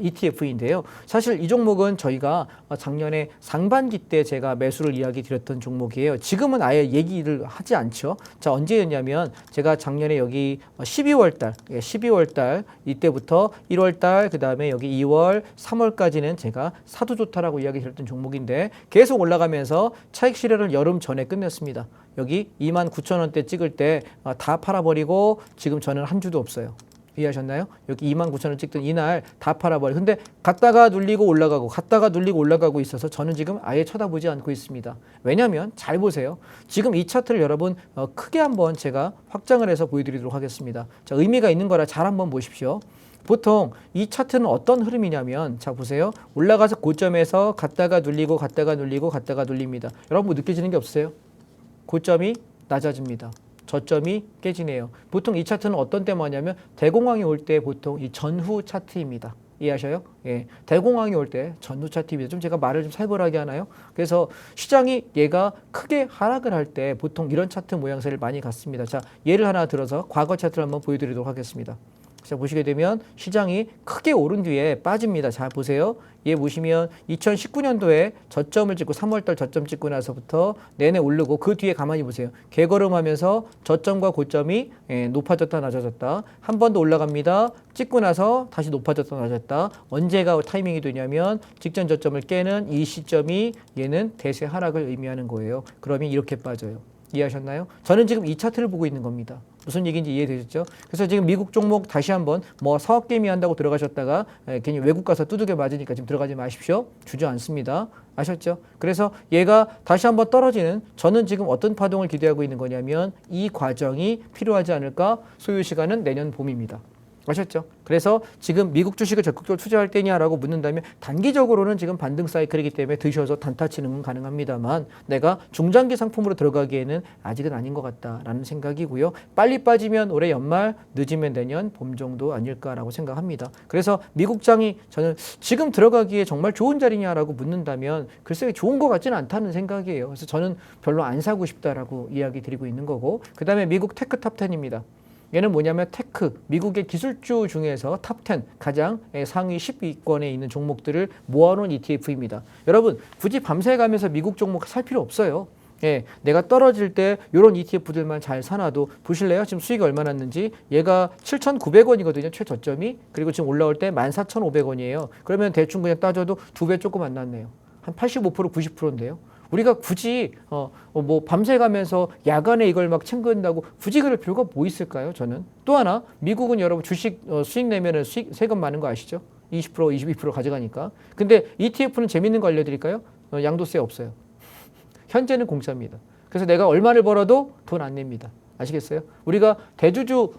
ETF인데요. 사실 이 종목은 저희가 작년에 상반기 때 제가 매수를 이야기 드렸던 종목이에요. 지금은 아예 얘기를 하지 않죠. 자, 언제였냐면 제가 작년에 여기 12월 달 이때부터 1월 달, 그 다음에 여기 2월, 3월까지는 제가 사도 좋다라고 이야기 드렸던 종목인데 계속 올라가면서 차익 실현을 여름 전에 끝냈습니다. 여기 29,000원대 찍을 때 다 팔아버리고 지금 저는 한 주도 없어요. 이해하셨나요? 여기 29,000원 찍던 이날 다 팔아버리고 근데 갔다가 눌리고 올라가고 갔다가 눌리고 올라가고 있어서 저는 지금 아예 쳐다보지 않고 있습니다. 왜냐하면 잘 보세요. 지금 이 차트를 여러분 크게 한번 제가 확장을 해서 보여드리도록 하겠습니다. 자, 의미가 있는 거라 잘 한번 보십시오. 보통 이 차트는 어떤 흐름이냐면 자 보세요. 올라가서 고점에서 갔다가 눌리고 갔다가 눌리고 갔다가 눌립니다. 여러분 뭐 느껴지는 게 없어요? 고점이 낮아집니다. 저점이 깨지네요. 보통 이 차트는 어떤 때만 하냐면 대공황이 올 때 보통 이 전후 차트입니다. 이해하셔요? 예. 대공황이 올 때 전후 차트입니다. 좀 제가 말을 좀 살벌하게 하나요? 그래서 시장이 얘가 크게 하락을 할 때 보통 이런 차트 모양새를 많이 갖습니다. 자, 예를 하나 들어서 과거 차트를 한번 보여드리도록 하겠습니다. 자, 보시게 되면 시장이 크게 오른 뒤에 빠집니다. 자, 보세요. 얘 보시면 2019년도에 저점을 찍고 3월달 저점 찍고 나서부터 내내 오르고 그 뒤에 가만히 보세요. 개걸음하면서 저점과 고점이 높아졌다 낮아졌다. 한 번 더 올라갑니다. 찍고 나서 다시 높아졌다 낮아졌다. 언제가 타이밍이 되냐면 직전 저점을 깨는 이 시점이 얘는 대세 하락을 의미하는 거예요. 그러면 이렇게 빠져요. 이해하셨나요? 저는 지금 이 차트를 보고 있는 겁니다. 무슨 얘기인지 이해되셨죠? 그래서 지금 미국 종목 다시 한번 뭐 사업 개미 한다고 들어가셨다가 괜히 외국 가서 두들겨 맞으니까 지금 들어가지 마십시오. 주저앉습니다. 아셨죠? 그래서 얘가 다시 한번 떨어지는 저는 지금 어떤 파동을 기대하고 있는 거냐면 이 과정이 필요하지 않을까? 소요 시간은 내년 봄입니다. 아셨죠? 그래서 지금 미국 주식을 적극적으로 투자할 때냐라고 묻는다면 단기적으로는 지금 반등 사이클이기 때문에 드셔서 단타 치는 건 가능합니다만 내가 중장기 상품으로 들어가기에는 아직은 아닌 것 같다라는 생각이고요. 빨리 빠지면 올해 연말, 늦으면 내년 봄 정도 아닐까라고 생각합니다. 그래서 미국장이 저는 지금 들어가기에 정말 좋은 자리냐라고 묻는다면 글쎄 좋은 것 같지는 않다는 생각이에요. 그래서 저는 별로 안 사고 싶다라고 이야기 드리고 있는 거고 그 다음에 미국 테크 탑10입니다. 얘는 뭐냐면 테크, 미국의 기술주 중에서 탑10 가장 상위 10위권에 있는 종목들을 모아놓은 ETF입니다. 여러분 굳이 밤새 가면서 미국 종목 살 필요 없어요. 예, 내가 떨어질 때 이런 ETF들만 잘 사놔도 보실래요? 지금 수익이 얼마 났는지 얘가 7,900원이거든요. 최저점이. 그리고 지금 올라올 때 14,500원이에요. 그러면 대충 그냥 따져도 2배 조금 안 났네요. 한 85% 90%인데요. 우리가 굳이 뭐 밤새 가면서 야간에 이걸 막 챙긴다고 굳이 그럴 필요가 뭐 있을까요? 저는 또 하나 미국은 여러분 주식 수익 내면은 세금 많은 거 아시죠? 20%, 22% 가져가니까. 근데 ETF는 재밌는 거 알려드릴까요? 양도세 없어요. 현재는 공짜입니다. 그래서 내가 얼마를 벌어도 돈 안 냅니다. 아시겠어요? 우리가 대주주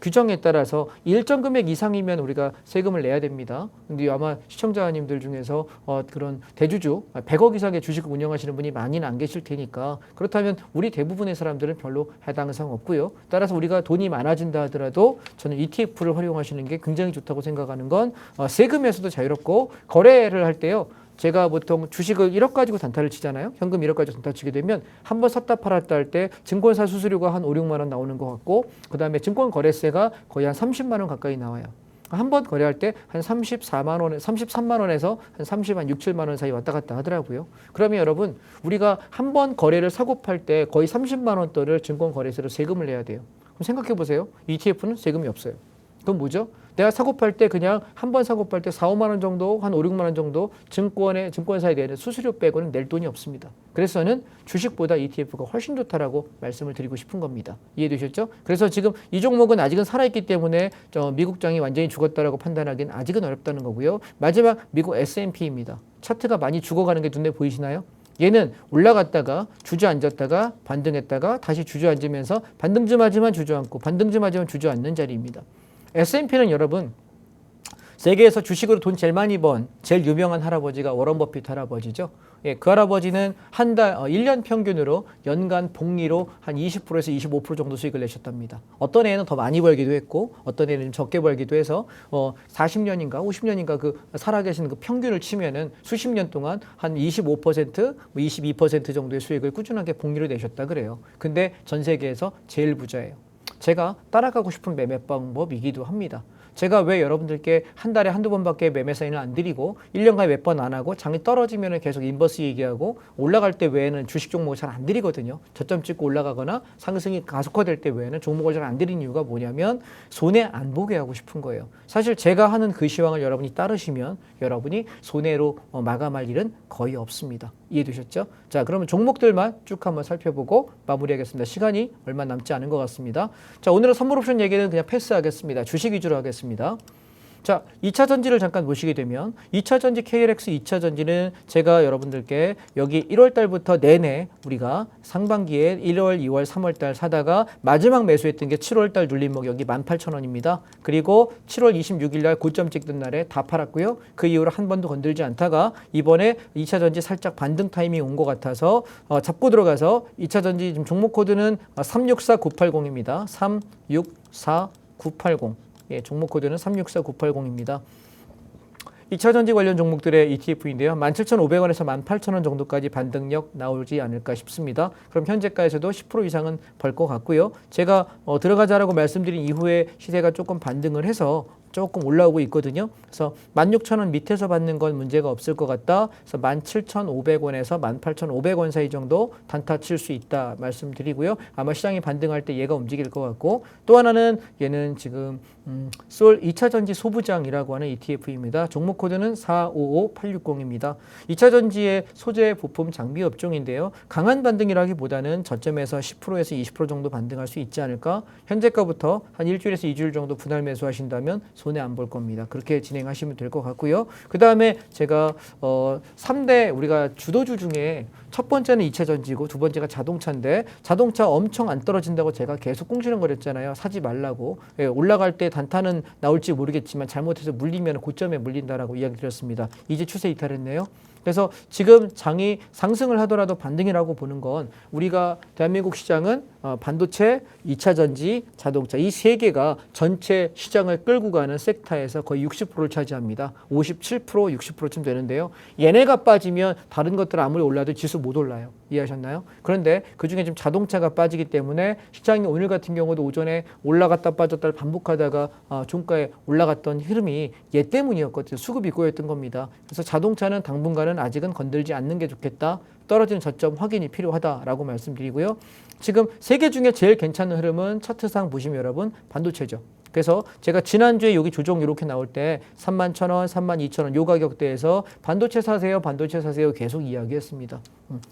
규정에 따라서 일정 금액 이상이면 우리가 세금을 내야 됩니다. 근데 아마 시청자님들 중에서 그런 대주주 100억 이상의 주식을 운영하시는 분이 많이는 안 계실 테니까 그렇다면 우리 대부분의 사람들은 별로 해당 사항 없고요. 따라서 우리가 돈이 많아진다 하더라도 저는 ETF를 활용하시는 게 굉장히 좋다고 생각하는 건 세금에서도 자유롭고 거래를 할 때요. 제가 보통 주식을 1억 가지고 단타를 치잖아요. 현금 1억 가지고 단타 치게 되면 한번 샀다 팔았다 할 때 증권사 수수료가 한 5, 6만 원 나오는 것 같고 그다음에 증권 거래세가 거의 한 30만 원 가까이 나와요. 한 번 거래할 때 한 34만 원, 33만 원에서 한 30만 6, 7만 원 사이 왔다 갔다 하더라고요. 그러면 여러분 우리가 한 번 거래를 사고 팔 때 거의 30만 원 대를 증권 거래세로 세금을 내야 돼요. 그럼 생각해 보세요. ETF는 세금이 없어요. 그럼 뭐죠? 내가 사고 팔 때 그냥 한 번 사고 팔 때 4, 5만 원 정도, 한 5, 6만 원 정도 증권사에 대한 수수료 빼고는 낼 돈이 없습니다. 그래서 저는 주식보다 ETF가 훨씬 좋다라고 말씀을 드리고 싶은 겁니다. 이해되셨죠? 그래서 지금 이 종목은 아직은 살아있기 때문에 미국장이 완전히 죽었다라고 판단하기는 아직은 어렵다는 거고요. 마지막 미국 S&P입니다. 차트가 많이 죽어가는 게 눈에 보이시나요? 얘는 올라갔다가 주저앉았다가 반등했다가 다시 주저앉으면서 반등 좀 하지만 주저앉고 반등 좀 하지만 주저앉는 자리입니다. S&P는 여러분 세계에서 주식으로 돈 제일 많이 번 제일 유명한 할아버지가 워런 버핏 할아버지죠. 예, 그 할아버지는 한 달 1년 평균으로 연간 복리로 한 20%에서 25% 정도 수익을 내셨답니다. 어떤 애는 더 많이 벌기도 했고 어떤 애는 적게 벌기도 해서 40년인가 50년인가 그 살아계신 그 평균을 치면은 수십 년 동안 한 25%, 22% 정도의 수익을 꾸준하게 복리로 내셨다 그래요. 근데 전 세계에서 제일 부자예요. 제가 따라가고 싶은 매매 방법이기도 합니다. 제가 왜 여러분들께 한 달에 한두 번밖에 매매 사인을 안 드리고 1년간에 몇 번 안 하고 장이 떨어지면 계속 인버스 얘기하고 올라갈 때 외에는 주식 종목을 잘 안 드리거든요. 저점 찍고 올라가거나 상승이 가속화될 때 외에는 종목을 잘 안 드리는 이유가 뭐냐면 손해 안 보게 하고 싶은 거예요. 사실 제가 하는 그 시황을 여러분이 따르시면 여러분이 손해로 마감할 일은 거의 없습니다. 이해되셨죠? 자, 그러면 종목들만 쭉 한번 살펴보고 마무리하겠습니다. 시간이 얼마 남지 않은 것 같습니다. 자, 오늘은 선물 옵션 얘기는 그냥 패스하겠습니다. 주식 위주로 하겠습니다. 자, 2차 전지를 잠깐 보시게 되면 2차 전지 KLX 2차 전지는 제가 여러분들께 여기 1월 달부터 내내 우리가 상반기에 1월, 2월, 3월 달 사다가 마지막 매수했던 게 7월 달 눌림목 여기 18,000원입니다. 그리고 7월 26일 날 고점 찍던 날에 다 팔았고요. 그 이후로 한 번도 건들지 않다가 이번에 2차 전지 살짝 반등 타이밍이 온 것 같아서 잡고 들어가서 2차 전지 지금 종목 코드는 364980입니다. 364980. 예, 종목 코드는 364980입니다. 2차 전지 관련 종목들의 ETF인데요. 17,500원에서 18,000원 정도까지 반등력 나오지 않을까 싶습니다. 그럼 현재가에서도 10% 이상은 벌 것 같고요. 제가 들어가자라고 말씀드린 이후에 시세가 조금 반등을 해서 조금 올라오고 있거든요. 그래서 16,000원 밑에서 받는 건 문제가 없을 것 같다. 그래서 17,500원에서 18,500원 사이 정도 단타 칠 수 있다 말씀드리고요. 아마 시장이 반등할 때 얘가 움직일 것 같고 또 하나는 얘는 지금 솔 2차 전지 소부장이라고 하는 ETF입니다. 종목 코드는 455860입니다. 2차 전지의 소재 부품 장비 업종인데요. 강한 반등이라기보다는 저점에서 10%에서 20% 정도 반등할 수 있지 않을까? 현재가부터 한 일주일에서 2주일 정도 분할 매수하신다면 손해 안 볼 겁니다. 그렇게 진행하시면 될 것 같고요. 그 다음에 제가 3대 우리가 주도주 중에 첫 번째는 2차 전지고 두 번째가 자동차인데 자동차 엄청 안 떨어진다고 제가 계속 꽁시렁거렸잖아요. 사지 말라고. 예, 올라갈 때 단타는 나올지 모르겠지만 잘못해서 물리면 고점에 물린다라고 이야기 드렸습니다. 이제 추세 이탈했네요. 그래서 지금 장이 상승을 하더라도 반등이라고 보는 건 우리가 대한민국 시장은 반도체, 2차 전지, 자동차 이 세 개가 전체 시장을 끌고 가는 섹터에서 거의 60%를 차지합니다. 57%, 60%쯤 되는데요. 얘네가 빠지면 다른 것들 아무리 올라도 지수 못 올라요. 이해하셨나요? 그런데 그중에 지금 자동차가 빠지기 때문에 시장이 오늘 같은 경우도 오전에 올라갔다 빠졌다를 반복하다가 종가에 올라갔던 흐름이 얘 때문이었거든요. 수급이 꼬였던 겁니다. 그래서 자동차는 당분간은 아직은 건들지 않는 게 좋겠다. 떨어지는 저점 확인이 필요하다라고 말씀드리고요. 지금 세 개 중에 제일 괜찮은 흐름은 차트상 보시면 여러분 반도체죠. 그래서 제가 지난주에 여기 조정 이렇게 나올 때 31,000원, 32,000원 요 가격대에서 반도체 사세요, 반도체 사세요 계속 이야기했습니다.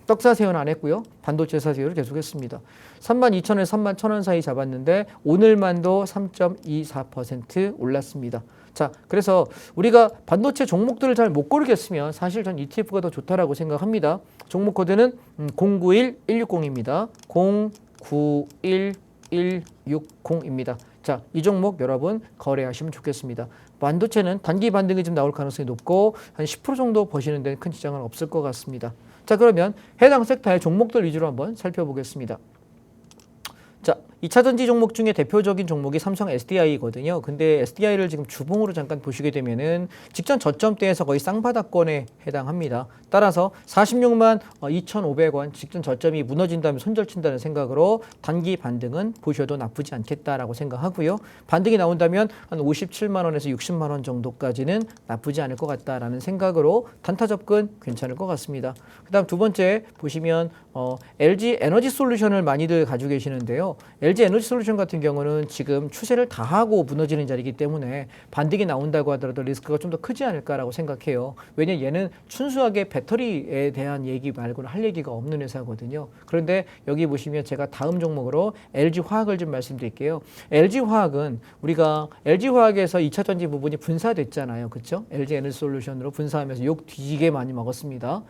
떡 사세요는 안 했고요. 반도체 사세요를 계속했습니다. 32,000원에서 31,000원 사이 잡았는데 오늘만도 3.24% 올랐습니다. 자, 그래서 우리가 반도체 종목들을 잘 못 고르겠으면 사실 전 ETF가 더 좋다라고 생각합니다. 종목 코드는 091160입니다. 091160입니다. 자, 이 종목 여러분 거래하시면 좋겠습니다. 반도체는 단기 반등이 좀 나올 가능성이 높고 한 10% 정도 버시는 데는 큰 지장은 없을 것 같습니다. 자, 그러면 해당 섹터의 종목들 위주로 한번 살펴보겠습니다. 자, 2차 전지 종목 중에 대표적인 종목이 삼성 SDI거든요. 근데 SDI를 지금 주봉으로 잠깐 보시게 되면은 직전 저점대에서 거의 쌍바닥권에 해당합니다. 따라서 46만 2,500원 직전 저점이 무너진다면 손절친다는 생각으로 단기 반등은 보셔도 나쁘지 않겠다라고 생각하고요. 반등이 나온다면 한 57만 원에서 60만 원 정도까지는 나쁘지 않을 것 같다라는 생각으로 단타 접근 괜찮을 것 같습니다. 그다음 두 번째 보시면 LG 에너지 솔루션을 많이들 가지고 계시는데요. LG 에너지 솔루션 같은 경우는 지금 추세를 다하고 무너지는 자리이기 때문에 반등이 나온다고 하더라도 리스크가 좀 더 크지 않을까라고 생각해요. 왜냐하면 얘는 순수하게 배터리에 대한 얘기 말고는 할 얘기가 없는 회사거든요. 그런데 여기 보시면 제가 다음 종목으로 LG화학을 좀 말씀드릴게요. LG화학은 우리가 LG화학에서 2차 전지 부분이 분사됐잖아요. 그렇죠? LG 에너지 솔루션으로 분사하면서 욕 뒤지게 많이 먹었습니다.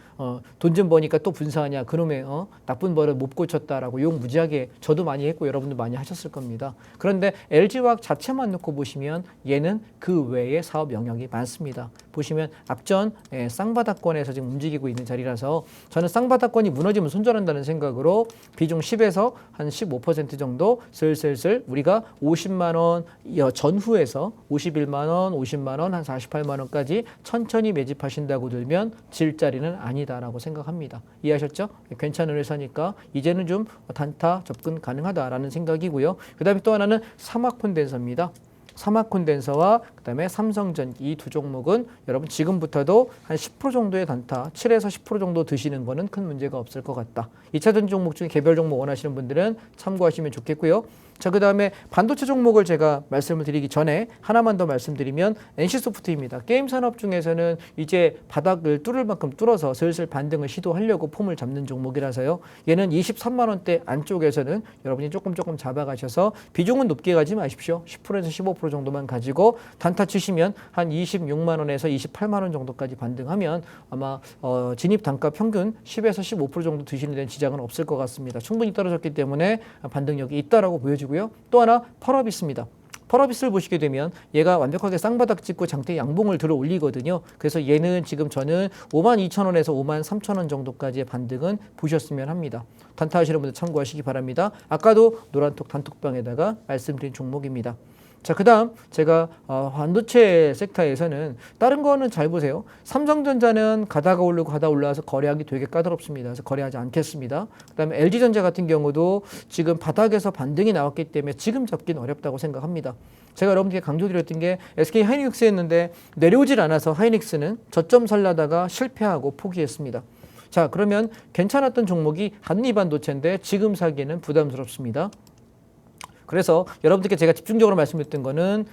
돈 좀 버니까 또 분사하냐. 그놈의 나쁜 버릇 못 고쳤다라고 욕 무지하게 저도 많이 했고 여러분도 많이 하셨을 겁니다. 그런데 LG화학 자체만 놓고 보시면 얘는 그 외의 사업 영역이 많습니다. 보시면 앞전 쌍바닥권에서 지금 움직이고 있는 자리라서 저는 쌍바닥권이 무너지면 손절한다는 생각으로 비중 10에서 한 15% 정도 슬슬슬 우리가 50만 원 전후에서 51만 원, 50만 원, 한 48만 원까지 천천히 매집하신다고 들면 질 자리는 아니다라고 생각합니다. 이해하셨죠? 괜찮은 회사니까 이제는 좀 단타 접근 가능하다라는 생각이고요. 그 다음에 또 하나는 삼화콘덴서입니다. 삼화콘덴서와 그다음에 삼성전기 이 두 종목은 여러분 지금부터도 한 10% 정도의 단타, 7에서 10% 정도 드시는 거는 큰 문제가 없을 것 같다. 2차 전지 종목 중에 개별 종목 원하시는 분들은 참고하시면 좋겠고요. 자, 그다음에 반도체 종목을 제가 말씀을 드리기 전에 하나만 더 말씀드리면 NC소프트입니다. 게임 산업 중에서는 이제 바닥을 뚫을 만큼 뚫어서 슬슬 반등을 시도하려고 폼을 잡는 종목이라서요. 얘는 23만 원대 안쪽에서는 여러분이 조금 잡아가셔서 비중은 높게 가지 마십시오. 10%에서 15% 정도만 가지고 단타 치시면 한 26만 원에서 28만 원 정도까지 반등하면 아마 진입 단가 평균 10에서 15% 정도 드시는 데는 지장은 없을 것 같습니다. 충분히 떨어졌기 때문에 반등력이 있다라고 보여지고요. 또 하나 펄업있습니다. 펄업잇을 보시게 되면 얘가 완벽하게 쌍바닥 찍고 장대 양봉을 들어 올리거든요. 그래서 얘는 지금 저는 52,000원에서 53,000원 정도까지의 반등은 보셨으면 합니다. 단타 하시는 분들 참고하시기 바랍니다. 아까도 노란톡 단톡방에다가 말씀드린 종목입니다. 자, 그 다음 제가 반도체 섹터에서는 다른 거는 잘 보세요. 삼성전자는 가다가 오르고 가다 올라와서 거래하기 되게 까다롭습니다. 그래서 거래하지 않겠습니다. 그 다음에 LG전자 같은 경우도 지금 바닥에서 반등이 나왔기 때문에 지금 잡기는 어렵다고 생각합니다. 제가 여러분들께 강조드렸던 게 SK 하이닉스였는데 내려오질 않아서 하이닉스는 저점 살려다가 실패하고 포기했습니다. 자, 그러면 괜찮았던 종목이 한리반도체인데 지금 사기에는 부담스럽습니다. 그래서 여러분들께 제가 집중적으로 말씀드렸던 거는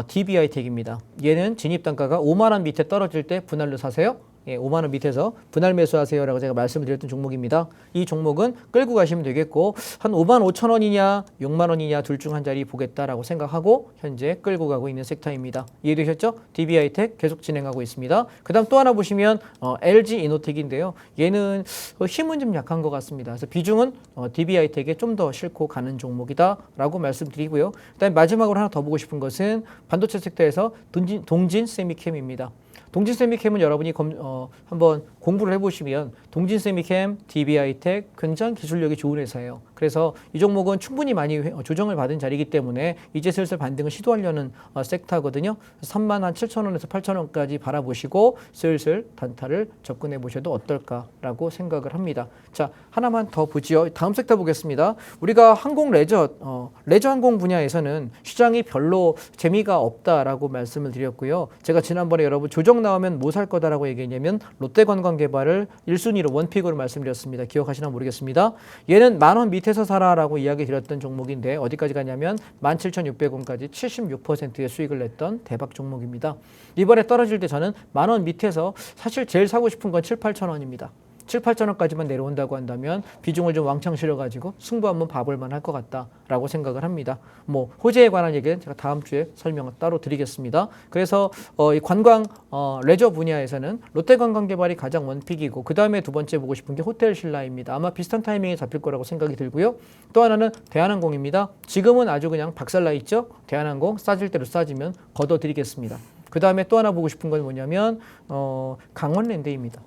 DBI텍입니다. 얘는 진입 단가가 5만 원 밑에 떨어질 때 분할로 사세요. 예, 5만 원 밑에서 분할 매수하세요라고 제가 말씀을 드렸던 종목입니다. 이 종목은 끌고 가시면 되겠고 한 5만 5천 원이냐 6만 원이냐 둘 중 한 자리 보겠다라고 생각하고 현재 끌고 가고 있는 섹터입니다. 이해되셨죠? DBI텍 계속 진행하고 있습니다. 그 다음 또 하나 보시면 LG이노텍인데요. 얘는 힘은 좀 약한 것 같습니다. 그래서 비중은 DBI텍에 좀 더 싣고 가는 종목이다라고 말씀드리고요. 그 다음에 마지막으로 하나 더 보고 싶은 것은 반도체 섹터에서 동진 세미캠입니다. 동진 세미캠은 여러분이 한번 공부를 해보시면 동진 세미캠, DBI텍 굉장히 기술력이 좋은 회사예요. 그래서 이 종목은 충분히 많이 조정을 받은 자리이기 때문에 이제 슬슬 반등을 시도하려는 섹터거든요. 3만 한 7천 원에서 8천 원까지 바라보시고 슬슬 단타를 접근해 보셔도 어떨까라고 생각을 합니다. 자, 하나만 더 보지요. 다음 섹터 보겠습니다. 우리가 항공 레저 항공 분야에서는 시장이 별로 재미가 없다라고 말씀을 드렸고요. 제가 지난번에 여러분 조정 나오면 뭐 살 거다라고 얘기했냐면 롯데관광개발을 1순위로 원픽으로 말씀드렸습니다. 기억하시나 모르겠습니다. 얘는 만 원 밑에서 사라라고 이야기 드렸던 종목인데 어디까지 가냐면 17,600원까지 76%의 수익을 냈던 대박 종목입니다. 이번에 떨어질 때 저는 만 원 밑에서 사실 제일 사고 싶은 건 7, 8천 원입니다. 7, 8천 원까지만 내려온다고 한다면 비중을 좀 왕창 실어가지고 승부 한번 봐볼 만할 것 같다라고 생각을 합니다. 뭐 호재에 관한 얘기는 제가 다음 주에 설명을 따로 드리겠습니다. 그래서 이 관광 레저 분야에서는 롯데관광개발이 가장 원픽이고 그 다음에 두 번째 보고 싶은 게 호텔신라입니다. 아마 비슷한 타이밍에 잡힐 거라고 생각이 들고요. 또 하나는 대한항공입니다. 지금은 아주 그냥 박살나 있죠. 대한항공 싸질 대로 싸지면 걷어드리겠습니다. 그 다음에 또 하나 보고 싶은 건 뭐냐면 강원랜드입니다.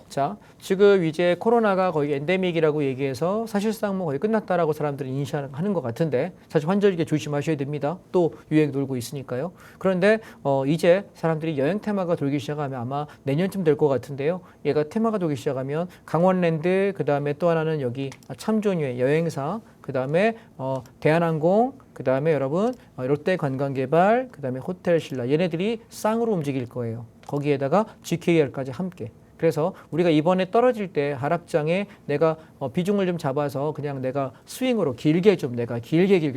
자, 지금 이제 코로나가 거의 엔데믹이라고 얘기해서 사실상 뭐 거의 끝났다라고 사람들이 인식하는 것 같은데 사실 환절기에 조심하셔야 됩니다. 또 유행 돌고 있으니까요. 그런데 이제 사람들이 여행 테마가 돌기 시작하면 아마 내년쯤 될 것 같은데요. 얘가 테마가 돌기 시작하면 강원랜드, 그 다음에 또 하나는 여기 참 좋은 여행사, 그 다음에 대한항공, 그 다음에 여러분 롯데관광개발, 그 다음에 호텔신라 얘네들이 쌍으로 움직일 거예요. 거기에다가 GKR까지 함께. 그래서 우리가 이번에 떨어질 때 하락장에 내가 비중을 좀 잡아서 그냥 내가 스윙으로 길게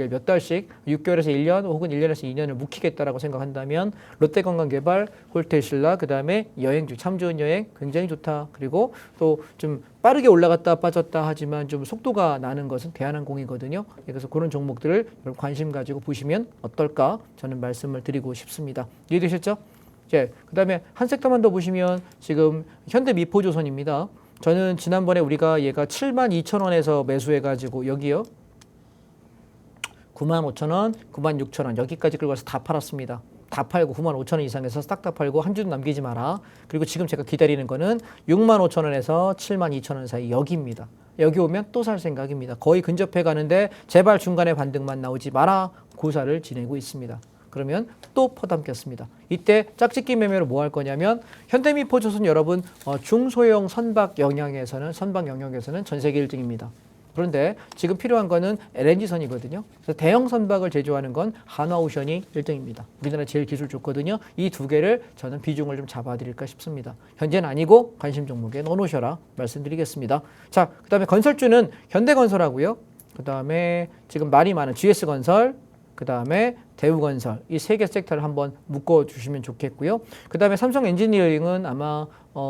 몇 달씩 6개월에서 1년 혹은 1년에서 2년을 묵히겠다라고 생각한다면 롯데관광개발, 호텔신라, 그 다음에 여행주 참 좋은 여행 굉장히 좋다. 그리고 또 좀 빠르게 올라갔다 빠졌다 하지만 좀 속도가 나는 것은 대한항공이거든요. 그래서 그런 종목들을 관심 가지고 보시면 어떨까 저는 말씀을 드리고 싶습니다. 이해되셨죠? 그 다음에 한 섹터만 더 보시면 지금 현대미포조선입니다. 저는 지난번에 우리가 얘가 72,000원에서 매수해가지고 여기요 95,000원, 96,000원 여기까지 끌고 와서 다 팔았습니다. 다 팔고 95,000원 이상에서 싹 다 팔고 한 주도 남기지 마라. 그리고 지금 제가 기다리는 거는 65,000원에서 72,000원 사이 여기입니다. 여기 오면 또 살 생각입니다. 거의 근접해 가는데 제발 중간에 반등만 나오지 마라. 고사를 지내고 있습니다. 그러면 또 퍼담겠습니다. 이때 짝짓기 매매로 뭐 할 거냐면 현대미포조선 여러분 중소형 선박 영역에서는 전 세계 1등입니다. 그런데 지금 필요한 거는 LNG선이거든요. 그래서 대형 선박을 제조하는 건 한화오션이 1등입니다. 우리나라 제일 기술 좋거든요. 이 두 개를 저는 비중을 좀 잡아드릴까 싶습니다. 현재는 아니고 관심 종목에 넣어놓으셔라 말씀드리겠습니다. 자, 그 다음에 건설주는 현대건설하고요. 그 다음에 지금 말이 많은 GS건설, 그 다음에 대우건설 이 세 개 섹터를 한번 묶어주시면 좋겠고요. 그 다음에 삼성 엔지니어링은 아마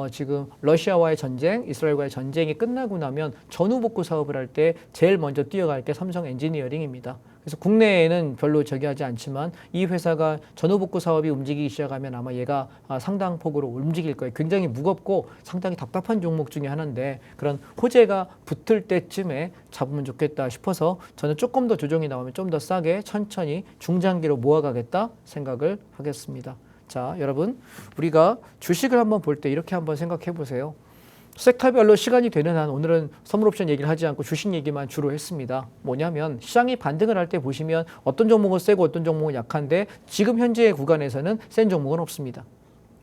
지금 러시아와의 전쟁, 이스라엘과의 전쟁이 끝나고 나면 전후복구 사업을 할 때 제일 먼저 뛰어갈 게 삼성 엔지니어링입니다. 그래서 국내에는 별로 저기 하지 않지만 이 회사가 전후복구 사업이 움직이기 시작하면 아마 얘가 상당 폭으로 움직일 거예요. 굉장히 무겁고 상당히 답답한 종목 중에 하나인데 그런 호재가 붙을 때쯤에 잡으면 좋겠다 싶어서 저는 조금 더 조정이 나오면 좀 더 싸게 천천히 중장기로 모아가겠다 생각을 하겠습니다. 자, 여러분 우리가 주식을 한번 볼 때 이렇게 한번 생각해 보세요. 섹터별로 시간이 되는 한 오늘은 선물옵션 얘기를 하지 않고 주식 얘기만 주로 했습니다. 뭐냐면 시장이 반등을 할 때 보시면 어떤 종목은 세고 어떤 종목은 약한데 지금 현재의 구간에서는 센 종목은 없습니다.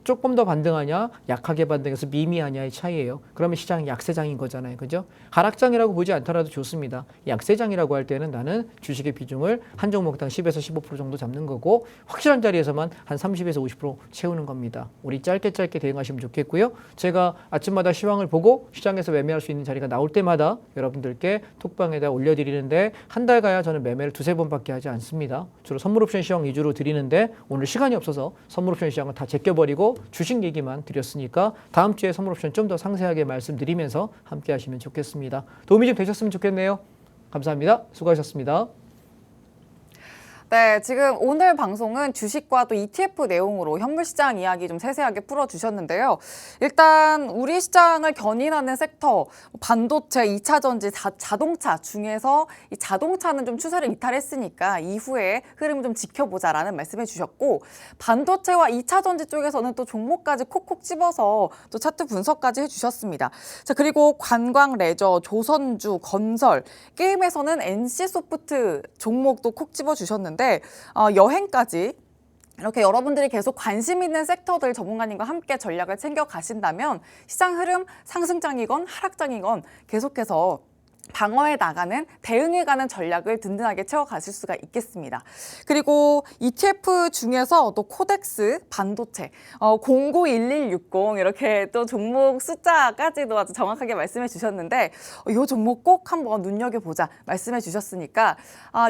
조금 더 반등하냐 약하게 반등해서 미미하냐의 차이예요. 그러면 시장이 약세장인 거잖아요. 그죠? 하락장이라고 보지 않더라도 좋습니다. 약세장이라고 할 때는 나는 주식의 비중을 한 종목당 10에서 15% 정도 잡는 거고 확실한 자리에서만 한 30에서 50% 채우는 겁니다. 우리 짧게 대응하시면 좋겠고요. 제가 아침마다 시황을 보고 시장에서 매매할 수 있는 자리가 나올 때마다 여러분들께 톡방에다 올려드리는데 한 달 가야 저는 매매를 두세 번밖에 하지 않습니다. 주로 선물옵션 시황 위주로 드리는데 오늘 시간이 없어서 선물옵션 시황을 다 제껴버리고 주식 얘기만 드렸으니까 다음 주에 선물옵션 좀 더 상세하게 말씀드리면서 함께 하시면 좋겠습니다. 도움이 좀 되셨으면 좋겠네요. 감사합니다. 수고하셨습니다. 네, 지금 오늘 방송은 주식과 또 ETF 내용으로 현물시장 이야기 좀 세세하게 풀어주셨는데요. 일단 우리 시장을 견인하는 섹터, 반도체, 2차 전지, 자동차 중에서 이 자동차는 좀 추세를 이탈했으니까 이후에 흐름 좀 지켜보자라는 말씀해 주셨고 반도체와 2차 전지 쪽에서는 또 종목까지 콕콕 집어서 또 차트 분석까지 해주셨습니다. 자, 그리고 관광, 레저, 조선주, 건설, 게임에서는 NC소프트 종목도 콕 집어주셨는데 여행까지 이렇게 여러분들이 계속 관심 있는 섹터들 전문가님과 함께 전략을 챙겨 가신다면 시장 흐름 상승장이건 하락장이건 계속해서 방어해 나가는, 대응해 가는 전략을 든든하게 채워가실 수가 있겠습니다. 그리고 ETF 중에서 또 코덱스, 반도체, 091160 이렇게 또 종목 숫자까지도 아주 정확하게 말씀해 주셨는데 이 종목 꼭 한번 눈여겨보자 말씀해 주셨으니까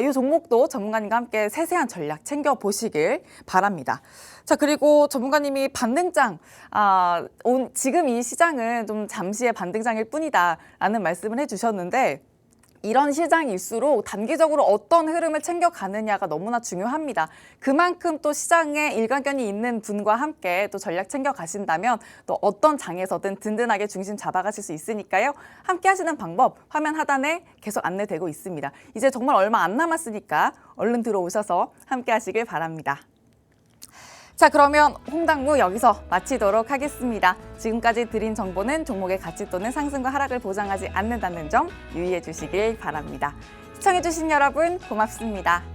이 종목도 전문가님과 함께 세세한 전략 챙겨보시길 바랍니다. 자, 그리고 전문가님이 반등장, 지금 이 시장은 좀 잠시의 반등장일 뿐이다라는 말씀을 해주셨는데 이런 시장일수록 단기적으로 어떤 흐름을 챙겨가느냐가 너무나 중요합니다. 그만큼 또 시장에 일가견이 있는 분과 함께 또 전략 챙겨가신다면 또 어떤 장에서든 든든하게 중심 잡아가실 수 있으니까요. 함께 하시는 방법 화면 하단에 계속 안내되고 있습니다. 이제 정말 얼마 안 남았으니까 얼른 들어오셔서 함께 하시길 바랍니다. 자, 그러면 홍당무 여기서 마치도록 하겠습니다. 지금까지 드린 정보는 종목의 가치 또는 상승과 하락을 보장하지 않는다는 점 유의해 주시길 바랍니다. 시청해 주신 여러분 고맙습니다.